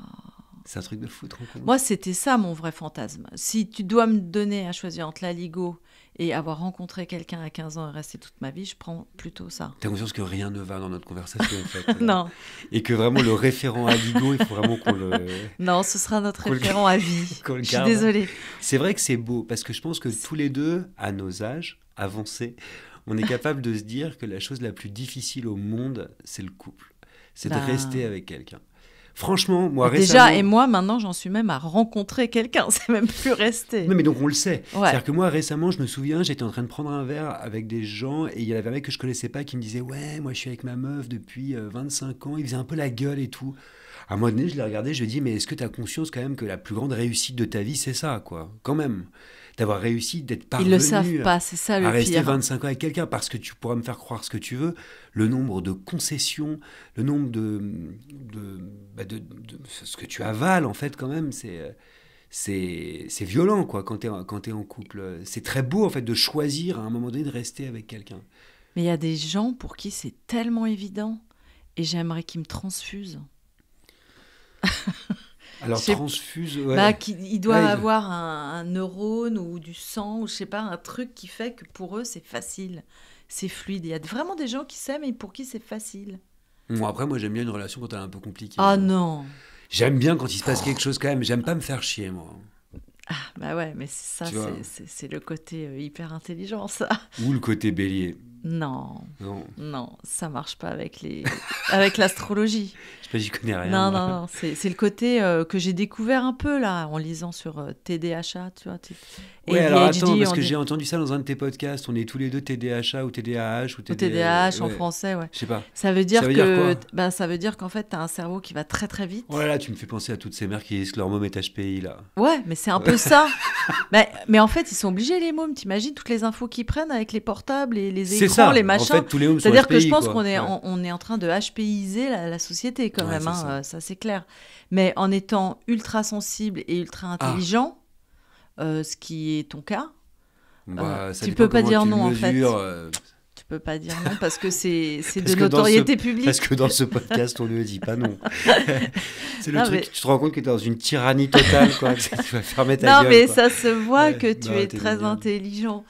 C'est un truc de fou, trop cool. Moi, c'était ça mon vrai fantasme. Si tu dois me donner à choisir entre la Ligo et avoir rencontré quelqu'un à 15 ans et rester toute ma vie, je prends plutôt ça. T'as conscience que rien ne va dans notre conversation, en fait. Non. Et que vraiment, le référent à Ligo, il faut vraiment qu'on le... Non, ce sera notre référent à vie. Je suis désolée. C'est vrai que c'est beau, parce que je pense que tous les deux, à nos âges avancés, on est capable de se dire que la chose la plus difficile au monde, c'est le couple. C'est de rester avec quelqu'un. Franchement, moi récemment... Déjà, et moi, maintenant, j'en suis même à rencontrer quelqu'un. C'est même plus resté. Non, mais donc on le sait. Ouais. C'est-à-dire que moi, récemment, je me souviens, j'étais en train de prendre un verre avec des gens et il y avait un mec que je connaissais pas qui me disait « Ouais, moi, je suis avec ma meuf depuis 25 ans. » Il faisait un peu la gueule et tout. À un moment donné, je l'ai regardé, je lui ai dit « Mais est-ce que tu as conscience quand même que la plus grande réussite de ta vie, c'est ça, quoi ? Quand même. » D'avoir réussi, d'être parvenu Ils le savent pas, c'est ça le à rester pire. 25 ans avec quelqu'un, parce que tu pourras me faire croire ce que tu veux, le nombre de concessions, le nombre de ce que tu avales, en fait, quand même, c'est violent, quoi, quand t'es en couple. C'est très beau, en fait, de choisir, à un moment donné, de rester avec quelqu'un. Mais il y a des gens pour qui c'est tellement évident, et j'aimerais qu'ils me transfusent. Alors, transfuse, ouais. Il doit avoir un neurone ou du sang, ou je sais pas, un truc qui fait que pour eux, c'est facile, c'est fluide. Il y a vraiment des gens qui s'aiment et pour qui c'est facile. Bon, après, moi, j'aime bien une relation quand elle est un peu compliquée. Ah non. J'aime bien quand il se passe quelque chose quand même. J'aime pas me faire chier, moi. Ah, bah ouais, mais ça, c'est le côté hyper intelligent, ça. Ou le côté bélier. Non, ça marche pas avec l'astrologie. Je sais pas, j'y connais rien. Non, c'est le côté que j'ai découvert un peu là en lisant sur TDHA, tu vois. Oui, alors attends, parce que j'ai entendu ça dans un de tes podcasts. On est tous les deux TDHA ou TDAH ou TDAH en français, ouais. Je sais pas. Ça veut dire ça veut dire qu'en fait t'as un cerveau qui va très très vite. Oh là là, tu me fais penser à toutes ces mères qui disent que leur môme est HPI là. Ouais, mais c'est un peu ça. mais en fait, ils sont obligés les mômes. T'imagines toutes les infos qu'ils prennent avec les portables et les écrans, les machins. En fait, tous les mômes sont C'est-à-dire HPI, que je pense quoi. qu'on est en train de HPiser la société quand même. Ça c'est clair. Mais en étant ultra sensible et ultra intelligent, ce qui est ton cas. Tu peux pas dire non en fait. Tu peux pas dire non parce que c'est de notoriété publique. Parce que dans ce podcast, on ne le dit pas non. C'est le truc, tu te rends compte que tu es dans une tyrannie totale, quoi. Tu vas fermer ta gueule. Non, mais ça se voit que tu es très intelligent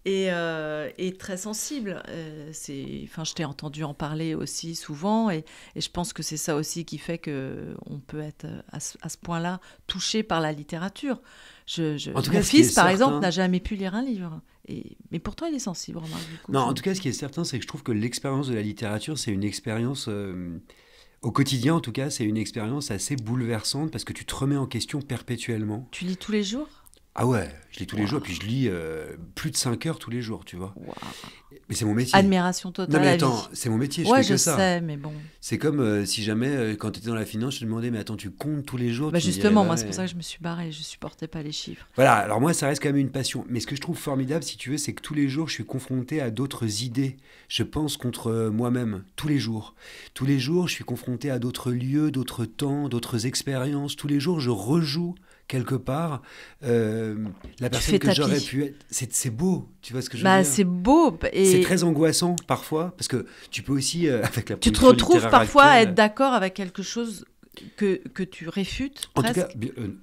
et très sensible. Je t'ai entendu en parler aussi souvent et je pense que c'est ça aussi qui fait qu'on peut être à ce point-là touché par la littérature. Mon fils, par exemple, n'a jamais pu lire un livre. Mais pourtant, il est sensible, remarque. Non, en tout cas, ce qui est certain, c'est que je trouve que l'expérience de la littérature, c'est une expérience, au quotidien en tout cas, c'est une expérience assez bouleversante parce que tu te remets en question perpétuellement. Tu lis tous les jours ? Ah ouais, je lis tous les jours, puis je lis plus de 5 heures tous les jours, tu vois. Wow. Mais c'est mon métier. Admiration totale. Non mais attends, c'est mon métier, je fais que ça. Ouais, je sais, mais bon. C'est comme si jamais, quand tu étais dans la finance, je te demandais, mais attends, tu comptes tous les jours justement, moi, c'est pour ça que je me suis barrée, je supportais pas les chiffres. Voilà, alors moi, ça reste quand même une passion. Mais ce que je trouve formidable, si tu veux, c'est que tous les jours, je suis confronté à d'autres idées. Je pense contre moi-même, tous les jours. Tous les jours, je suis confronté à d'autres lieux, d'autres temps, d'autres expériences. Tous les jours, je rejoue quelque part, la personne que j'aurais pu être. C'est beau, tu vois ce que je veux dire? C'est beau. Et c'est très angoissant parfois, parce que tu peux aussi, avec la tu te production retrouves littéraire parfois à actuelle, être d'accord avec quelque chose que tu réfutes, presque.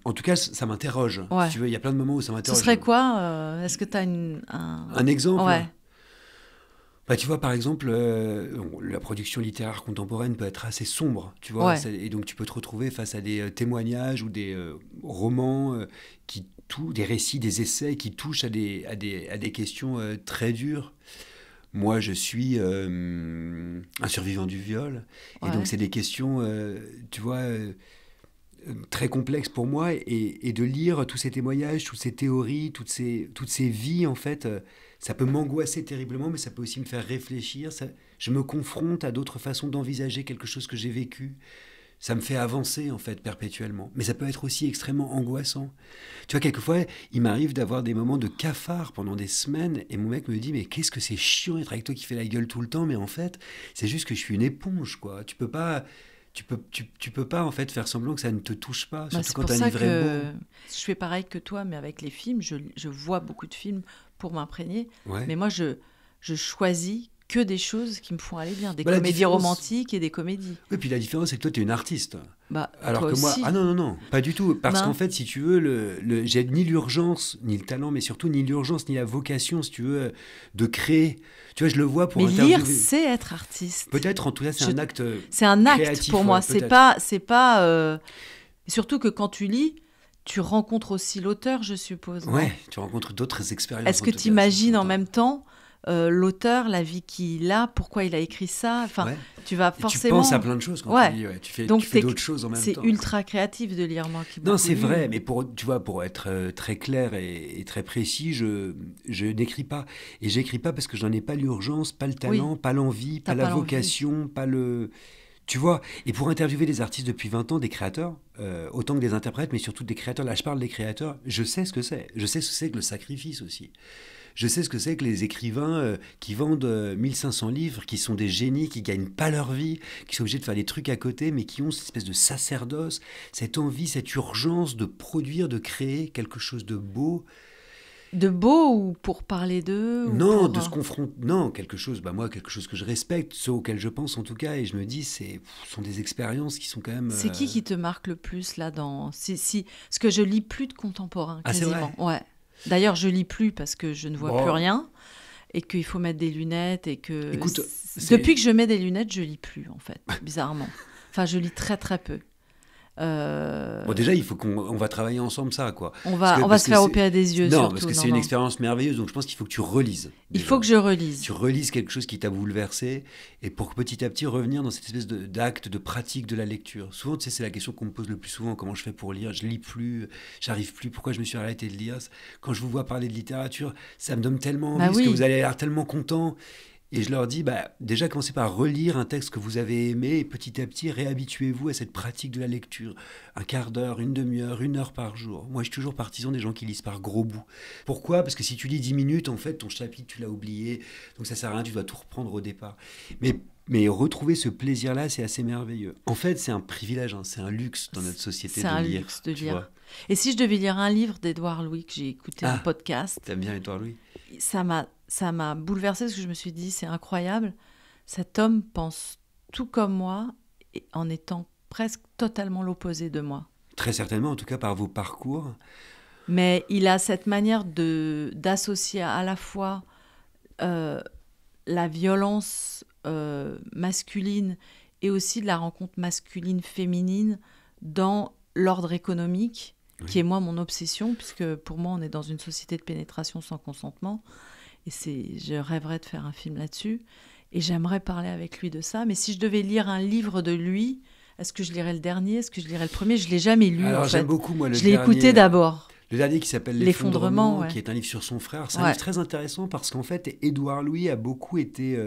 En tout cas, ça m'interroge. Ouais. Si tu veux, il y a plein de moments où ça m'interroge. Ce serait quoi Est-ce que tu as un exemple? Ouais. Bah, tu vois, par exemple, la production littéraire contemporaine peut être assez sombre, tu vois, Ouais. et donc tu peux te retrouver face à des témoignages ou des romans, des récits, des essais qui touchent à des questions très dures. Moi, je suis un survivant du viol, et donc c'est des questions, tu vois, très complexes pour moi, et de lire tous ces témoignages, toutes ces théories, toutes ces vies, en fait, ça peut m'angoisser terriblement, mais ça peut aussi me faire réfléchir. Je me confronte à d'autres façons d'envisager quelque chose que j'ai vécu. Ça me fait avancer, en fait, perpétuellement. Mais ça peut être aussi extrêmement angoissant. Tu vois, quelquefois, il m'arrive d'avoir des moments de cafard pendant des semaines, et mon mec me dit, mais qu'est-ce que c'est chiant d'être avec toi qui fait la gueule tout le temps, mais en fait, c'est juste que je suis une éponge, quoi. Tu peux pas en fait faire semblant que ça ne te touche pas, surtout quand t'as un livret beau. Je fais pareil que toi, mais avec les films, je vois beaucoup de films pour m'imprégner. Ouais. Mais moi, je choisis que des choses qui me font aller bien, des comédies romantiques et des comédies. Oui, puis la différence, c'est que toi, tu es une artiste. Alors toi que moi, aussi. non, pas du tout. Parce qu'en fait, si tu veux, j'ai ni l'urgence, ni le talent, mais surtout ni l'urgence, ni la vocation, si tu veux, de créer. Tu vois, je le vois pour interviewer. Mais lire, c'est être artiste. Peut-être, en tout cas, c'est un acte. C'est un acte créatif, pour moi. Ouais, c'est pas. Surtout que quand tu lis, tu rencontres aussi l'auteur, je suppose. Ouais, tu rencontres d'autres expériences. Est-ce que tu imagines en même temps l'auteur, la vie qu'il a, pourquoi il a écrit ça? Enfin, tu vas forcément. Tu penses à plein de choses quand tu lis. Ouais. Tu fais d'autres choses en même temps. C'est ultra créatif de lire, moi. Non, c'est vrai, mais tu vois, pour être très clair et très précis, je n'écris pas. Et j'écris pas parce que j'en ai pas l'urgence, pas le talent, pas l'envie, pas la vocation, pas le... Tu vois, et pour interviewer des artistes depuis 20 ans, des créateurs, autant que des interprètes, mais surtout des créateurs, là je parle des créateurs, je sais ce que c'est. Je sais ce que c'est que le sacrifice aussi. Je sais ce que c'est que les écrivains qui vendent 1500 livres, qui sont des génies, qui gagnent pas leur vie, qui sont obligés de faire des trucs à côté, mais qui ont cette espèce de sacerdoce, cette envie, cette urgence de produire, de créer quelque chose de beau. De beau ou pour parler d'eux? Non, de se confronter. Non, quelque chose que je respecte, ceux auxquels je pense en tout cas, et je me dis, ce sont des expériences qui sont quand même. C'est qui te marque le plus là dans. Parce que je lis plus de contemporains, quasiment. C'est vrai. Ouais. D'ailleurs, je lis plus parce que je ne vois plus rien et qu'il faut mettre des lunettes et que. Écoute, depuis que je mets des lunettes, je lis plus en fait, bizarrement. Enfin, je lis très très peu. Bon, déjà, il faut qu'on va travailler ensemble ça, quoi. On va se faire opérer des yeux, non, surtout. Parce que c'est une expérience merveilleuse, donc je pense qu'il faut que tu relises. Il faut que je relise. Tu relises quelque chose qui t'a bouleversé, et pour petit à petit revenir dans cette espèce d'acte, de pratique de la lecture. Souvent, tu sais, c'est la question qu'on me pose le plus souvent, comment je fais pour lire? Je lis plus, j'arrive plus, pourquoi je me suis arrêté de lire? Quand je vous vois parler de littérature, ça me donne tellement envie, parce que vous allez l'air tellement content. Et je leur dis, déjà commencez par relire un texte que vous avez aimé et petit à petit réhabituez-vous à cette pratique de la lecture. Un quart d'heure, une demi-heure, 1 heure par jour. Moi, je suis toujours partisan des gens qui lisent par gros bouts. Pourquoi? Parce que si tu lis 10 minutes, en fait, ton chapitre, tu l'as oublié. Donc ça sert à rien, tu dois tout reprendre au départ. Mais retrouver ce plaisir-là, c'est assez merveilleux. En fait, c'est un privilège, c'est un luxe dans notre société de lire. C'est un luxe de lire. Et si je devais lire un livre d'Édouard Louis, que j'ai écouté en podcast... T'aimes bien Édouard Louis? Ça m'a bouleversée parce que je me suis dit, c'est incroyable, cet homme pense tout comme moi en étant presque totalement l'opposé de moi. Très certainement, en tout cas par vos parcours. Mais il a cette manière d'associer à la fois la violence masculine et aussi de la rencontre masculine-féminine dans l'ordre économique, qui est moi mon obsession, puisque pour moi on est dans une société de pénétration sans consentement, et je rêverais de faire un film là-dessus, et j'aimerais parler avec lui de ça. Mais si je devais lire un livre de lui, est-ce que je lirais le dernier? Est-ce que je lirais le premier? Je ne l'ai jamais lu. Alors, en fait. J'aime beaucoup, moi, je l'ai écouté d'abord. Le dernier qui s'appelle L'Effondrement, qui est un livre sur son frère. C'est un livre très intéressant parce qu'en fait, Édouard Louis a beaucoup été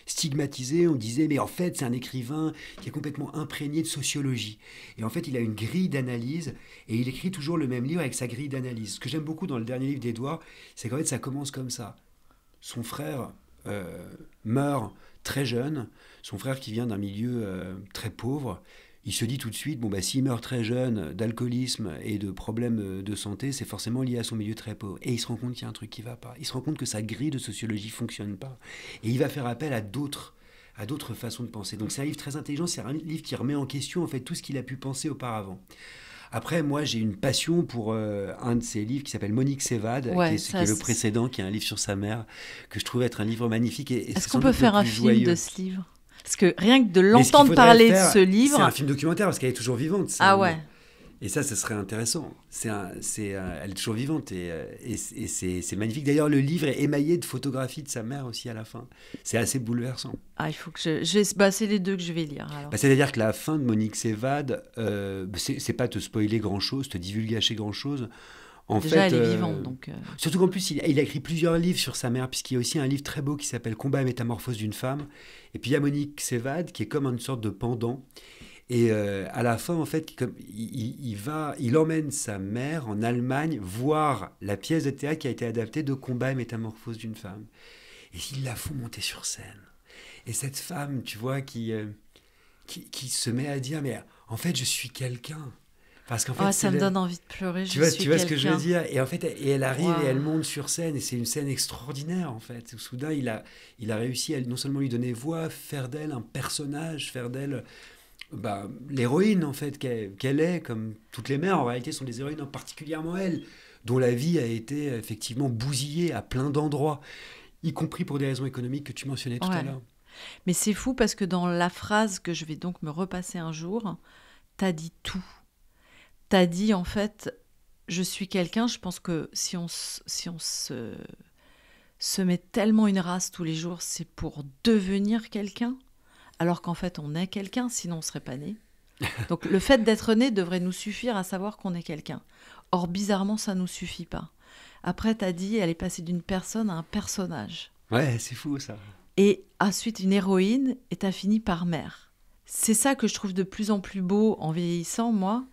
stigmatisé. On disait, mais en fait, c'est un écrivain qui est complètement imprégné de sociologie. Et en fait, il a une grille d'analyse et il écrit toujours le même livre avec sa grille d'analyse. Ce que j'aime beaucoup dans le dernier livre d'Édouard, c'est qu'en fait, ça commence comme ça. Son frère meurt très jeune. Son frère qui vient d'un milieu très pauvre. il se dit tout de suite, bon, bah, s'il meurt très jeune d'alcoolisme et de problèmes de santé, c'est forcément lié à son milieu très pauvre. Et il se rend compte qu'il y a un truc qui ne va pas. Il se rend compte que sa grille de sociologie ne fonctionne pas. Et il va faire appel à d'autres façons de penser. Donc c'est un livre très intelligent, c'est un livre qui remet en question en fait tout ce qu'il a pu penser auparavant. Après, moi, j'ai une passion pour un de ses livres qui s'appelle Monique s'évade, qui est le précédent, qui est un livre sur sa mère, que je trouve être un livre magnifique. Est-ce qu'on peut faire un film de ce livre ? Parce que rien que de l'entendre parler de ce livre... C'est un film documentaire, parce qu'elle est toujours vivante. Ah ouais. Et ça serait intéressant. Elle est toujours vivante et c'est magnifique. D'ailleurs, le livre est émaillé de photographies de sa mère aussi à la fin. C'est assez bouleversant. Ah, il faut que c'est les deux que je vais lire. Alors. C'est-à-dire que la fin de Monique s'évade, c'est pas te spoiler grand-chose, te divulgacher grand-chose. Déjà, elle est vivante. Donc Surtout qu'en plus, il a écrit plusieurs livres sur sa mère, puisqu'il y a aussi un livre très beau qui s'appelle « Combat et métamorphose d'une femme ». Et puis il y a Monique s'évade, qui est comme une sorte de pendant. Et à la fin, en fait, il emmène sa mère en Allemagne voir la pièce de théâtre qui a été adaptée de Combat et métamorphose d'une femme. Et il la fout monter sur scène. Et cette femme, tu vois, qui se met à dire, mais en fait, je suis quelqu'un. Parce qu'en fait, ça me donne envie de pleurer. Tu vois ce que je veux dire ? Et en fait, elle arrive et elle monte sur scène et c'est une scène extraordinaire en fait. Soudain, il a réussi à non seulement lui donner voix, faire d'elle un personnage, faire d'elle l'héroïne en fait qu'elle est, comme toutes les mères en réalité sont des héroïnes, particulièrement elle, dont la vie a été effectivement bousillée à plein d'endroits, y compris pour des raisons économiques que tu mentionnais tout à l'heure. Mais c'est fou parce que dans la phrase que je vais donc me repasser un jour, t'as dit tout. T'as dit en fait, je suis quelqu'un. Je pense que si on se met tellement une race tous les jours, c'est pour devenir quelqu'un, alors qu'en fait on est quelqu'un, sinon on serait pas né. Donc le fait d'être né devrait nous suffire à savoir qu'on est quelqu'un. Or bizarrement ça nous suffit pas. Après t'as dit, elle est passée d'une personne à un personnage. Ouais, c'est fou ça. Et ensuite une héroïne, et t'as fini par mère. C'est ça que je trouve de plus en plus beau en vieillissant, moi.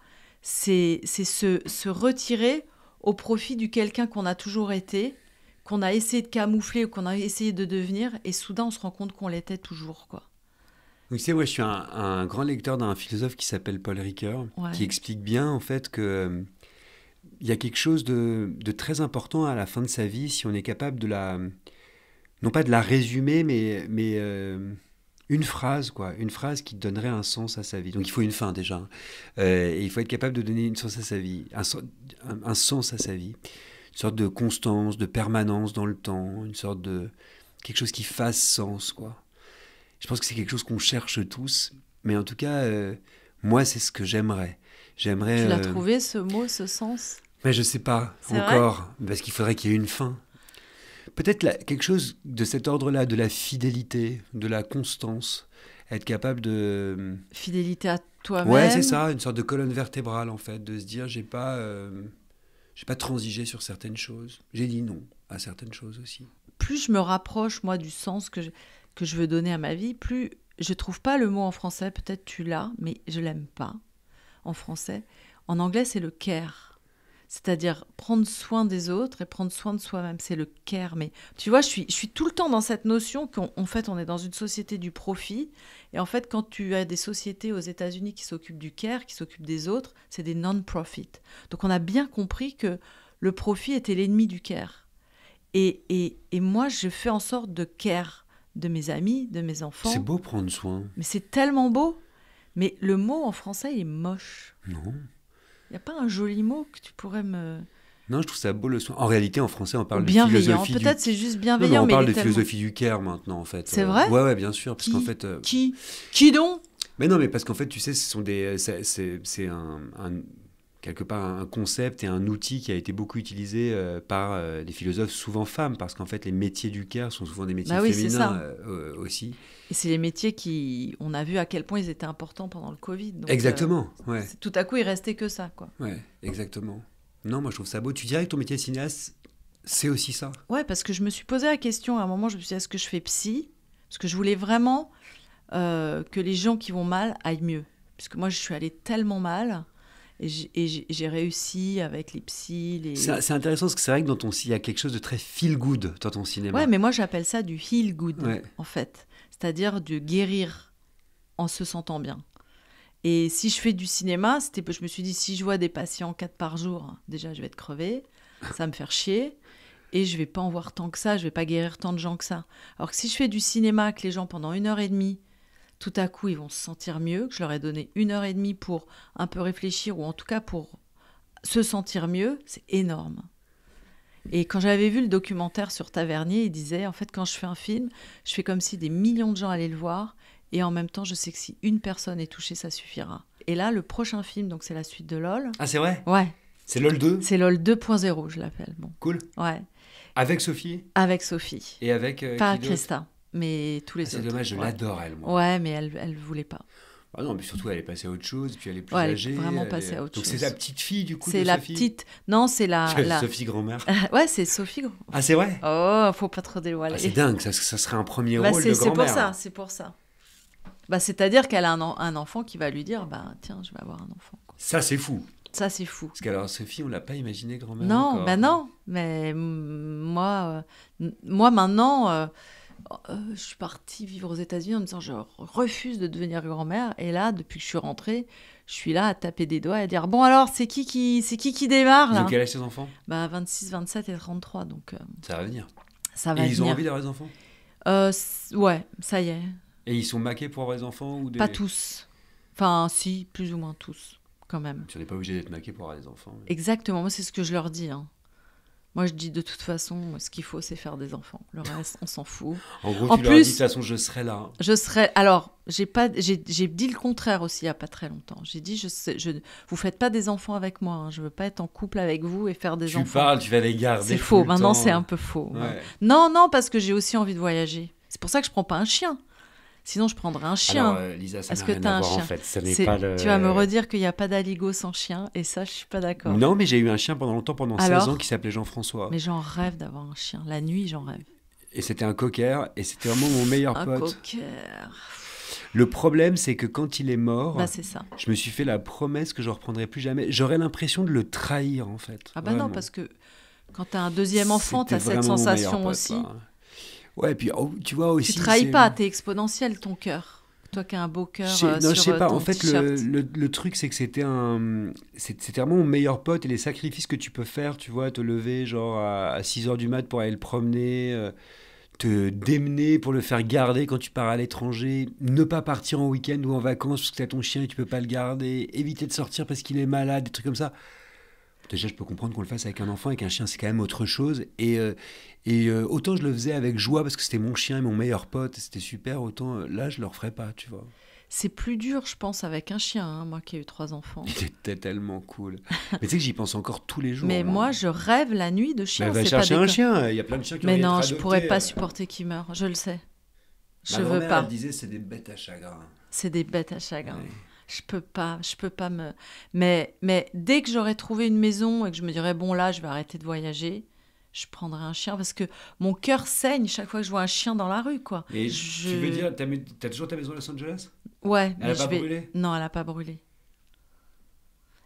C'est se retirer au profit du quelqu'un qu'on a toujours été, qu'on a essayé de camoufler ou qu'on a essayé de devenir, et soudain on se rend compte qu'on l'était toujours, quoi. Donc, tu sais, moi je suis un grand lecteur d'un philosophe qui s'appelle Paul Ricoeur, qui explique bien en fait que il y a quelque chose de très important à la fin de sa vie si on est capable de non pas de la résumer, mais une phrase qui donnerait un sens à sa vie. Donc il faut une fin déjà. Et il faut être capable de donner un sens à sa vie, un sens à sa vie. Une sorte de constance, de permanence dans le temps, une sorte de quelque chose qui fasse sens, quoi. Je pense que c'est quelque chose qu'on cherche tous, mais en tout cas, moi c'est ce que j'aimerais. Tu l'as trouvé ce mot, ce sens ? Mais je sais pas encore, parce qu'il faudrait qu'il y ait une fin. Peut-être quelque chose de cet ordre-là, de la fidélité, de la constance, être capable de... Fidélité à toi-même. Ouais, c'est ça, une sorte de colonne vertébrale en fait, de se dire j'ai pas transigé sur certaines choses, j'ai dit non à certaines choses aussi. Plus je me rapproche moi du sens que je veux donner à ma vie, plus je trouve pas le mot en français, peut-être tu l'as, mais je l'aime pas en français. En anglais, c'est le care. C'est-à-dire prendre soin des autres et prendre soin de soi-même. C'est le care. Mais tu vois, je suis tout le temps dans cette notion qu'en fait, on est dans une société du profit. Et en fait, quand tu as des sociétés aux États-Unis qui s'occupent du care, qui s'occupent des autres, c'est des non-profit. Donc, on a bien compris que le profit était l'ennemi du care. Et moi, je fais en sorte de care de mes amis, de mes enfants. C'est beau prendre soin. Mais c'est tellement beau. Mais le mot en français est moche. Non. Il n'y a pas un joli mot que tu pourrais me... Non, je trouve ça beau le soin. En réalité, en français, on parle de philosophie peut-être c'est juste bienveillant. Non, on parle de philosophie du care maintenant, en fait. C'est vrai ? Ouais, bien sûr. Parce qu'en fait, Qui donc ? Mais non, mais parce qu'en fait, tu sais, c'est quelque part un concept et un outil qui a été beaucoup utilisé par des philosophes, souvent femmes, parce qu'en fait, les métiers du care sont souvent des métiers féminins aussi. Et c'est les métiers on a vu à quel point ils étaient importants pendant le Covid. Donc, exactement, ouais. Tout à coup, il restait que ça, quoi. Ouais, exactement. Non, moi, je trouve ça beau. Tu dirais que ton métier de cinéaste, c'est aussi ça ? Ouais, parce que je me suis posé la question, à un moment, je me suis dit, est-ce que je fais psy ? Parce que je voulais vraiment que les gens qui vont mal aillent mieux. Puisque moi, je suis allée tellement mal... Et j'ai réussi avec les psys. C'est intéressant parce que c'est vrai que il y a quelque chose de très feel good dans ton cinéma. Ouais, mais moi j'appelle ça du heal good, en fait. C'est-à-dire de guérir en se sentant bien. Et si je fais du cinéma, je me suis dit, si je vois des patients 4 par jour, déjà, je vais être crevée, ça va me faire chier, et je vais pas en voir tant que ça, je vais pas guérir tant de gens que ça. Alors que si je fais du cinéma, que les gens, pendant 1h30, tout à coup, ils vont se sentir mieux, que je leur ai donné 1h30 pour un peu réfléchir, ou en tout cas pour se sentir mieux, c'est énorme. Et quand j'avais vu le documentaire sur Tavernier, il disait, en fait, quand je fais un film, je fais comme si des millions de gens allaient le voir, et en même temps, je sais que si une personne est touchée, ça suffira. Et là, le prochain film, donc c'est la suite de LOL. Ah, c'est vrai ? Ouais. C'est LOL 2 ? C'est LOL 2.0, je l'appelle. Bon. Cool. Ouais. Avec Sophie ? Avec Sophie. Et avec Pas qui Christa, mais tous les c'est autres. Dommage, je l'adore, elle, moi. Ouais, mais elle voulait pas. Ah non, mais surtout, elle est passée à autre chose, puis elle est plus Ouais, âgée. Elle est vraiment passée à autre chose. Donc, c'est sa petite fille, du coup, c'est de la Sophie. petite... Non, c'est la... Sophie grand-mère. Ouais, c'est Sophie. Ah, c'est vrai ? Oh, faut pas trop dévoiler. Ah, c'est dingue, ça serait un premier rôle de c'est grand-mère. C'est pour ça. C'est-à-dire qu'elle a un enfant qui va lui dire, tiens, je vais avoir un enfant. Quoi. Ça, c'est fou. Ça, c'est fou. Parce qu'alors, Sophie, on l'a pas imaginé grand-mère Non, encore. non. Mais moi maintenant... je suis partie vivre aux États-Unis en me disant je refuse de devenir grand-mère, et là depuis que je suis rentrée je suis là à taper des doigts et à dire bon alors c'est qui démarre là. Ils ont quel âge tes enfants ? 26, 27 et 33 donc ça va venir. Ça va et venir. Ils ont envie d'avoir des enfants ? Ouais, ça y est. Et ils sont maqués pour avoir des enfants ou des... Pas tous, enfin si, plus ou moins tous quand même. Tu n'es pas obligé d'être maqué pour avoir des enfants. Mais... Exactement, moi c'est ce que je leur dis hein. Moi, je dis de toute façon, ce qu'il faut, c'est faire des enfants. Le reste, on s'en fout. En gros, tu leur dis de toute façon, je serai là. Alors, j'ai dit le contraire aussi il n'y a pas très longtemps. J'ai dit, vous faites pas des enfants avec moi. Hein. Je veux pas être en couple avec vous et faire des enfants. Tu parles, tu vas les garder. C'est faux. Maintenant, c'est un peu faux. Ouais. Non, parce que j'ai aussi envie de voyager. C'est pour ça que je prends pas un chien. Sinon, je prendrais un chien. Alors, Lisa, ça Est-ce n'a que rien t'as à un voir, chien ? en fait. Ça n'est pas le... Tu vas me redire qu'il n'y a pas d'aligo sans chien, et ça, je suis pas d'accord. Non, mais j'ai eu un chien pendant longtemps, pendant 16 ans, qui s'appelait Jean-François. Mais j'en rêve d'avoir un chien. La nuit, j'en rêve. Et c'était un cocker, et c'était vraiment mon meilleur pote. Un cocker. Le problème, c'est que quand il est mort, c'est ça. Je me suis fait la promesse que je ne reprendrai plus jamais. J'aurais l'impression de le trahir, en fait. Ah non, parce que quand tu as un deuxième enfant, tu as cette sensation aussi. Pote, ouais, puis tu vois aussi... Tu trahis pas, t'es exponentiel, ton cœur. Toi qui as un beau cœur je sais pas. ton En fait, le truc, c'est que c'était vraiment mon meilleur pote, et les sacrifices que tu peux faire, tu vois, te lever genre à 6h du mat pour aller le promener, te démener pour le faire garder quand tu pars à l'étranger, ne pas partir en week-end ou en vacances parce que t'as ton chien et tu peux pas le garder, éviter de sortir parce qu'il est malade, des trucs comme ça. Déjà, je peux comprendre qu'on le fasse avec un enfant, avec un chien, c'est quand même autre chose. Et autant je le faisais avec joie parce que c'était mon chien et mon meilleur pote, c'était super, autant là, je le referais pas, tu vois. C'est plus dur, je pense, avec un chien, hein, moi qui ai eu 3 enfants. C'était tellement cool. Mais tu sais que j'y pense encore tous les jours. Mais moi, je rêve la nuit de chien. Mais va chercher un chien, il y a plein de chiens qui ont été adoptés. Mais non, je pourrais pas supporter qu'il meure, je le sais. Je veux pas. Ma grand-mère, elle disait, c'est des bêtes à chagrin. C'est des bêtes à chagrin. Ouais. Je peux pas me... Mais dès que j'aurais trouvé une maison et que je me dirais, bon là, je vais arrêter de voyager, je prendrais un chien parce que mon cœur saigne chaque fois que je vois un chien dans la rue, quoi. Et tu veux dire, t'as toujours ta maison à Los Angeles ? Ouais. Elle a pas brûlé ? Non, elle a pas brûlé.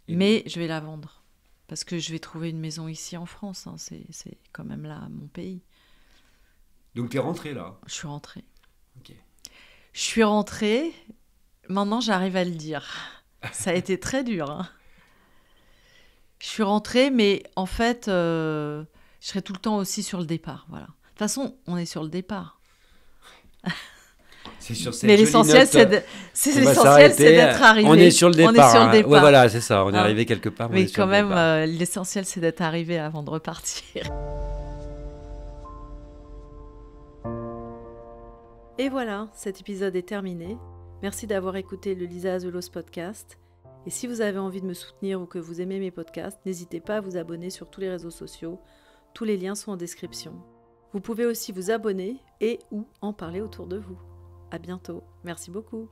Mais je vais la vendre parce que je vais trouver une maison ici en France. Hein. C'est quand même là, mon pays. Donc t'es rentrée là ? Je suis rentrée. Ok. Je suis rentrée... Maintenant, j'arrive à le dire. Ça a été très dur. Hein. Je suis rentrée, mais en fait, je serai tout le temps aussi sur le départ. Voilà. De toute façon, on est sur le départ. C'est sur cette mais l'essentiel, c'est d'être arrivé. On est sur le départ. On est sur le départ. Ouais, voilà, c'est ça. On est arrivé quelque part. Mais quand même, l'essentiel, c'est d'être arrivé avant de repartir. Et voilà, cet épisode est terminé. Merci d'avoir écouté le Lisa Azelos podcast. Et si vous avez envie de me soutenir ou que vous aimez mes podcasts, n'hésitez pas à vous abonner sur tous les réseaux sociaux. Tous les liens sont en description. Vous pouvez aussi vous abonner et ou en parler autour de vous. À bientôt. Merci beaucoup.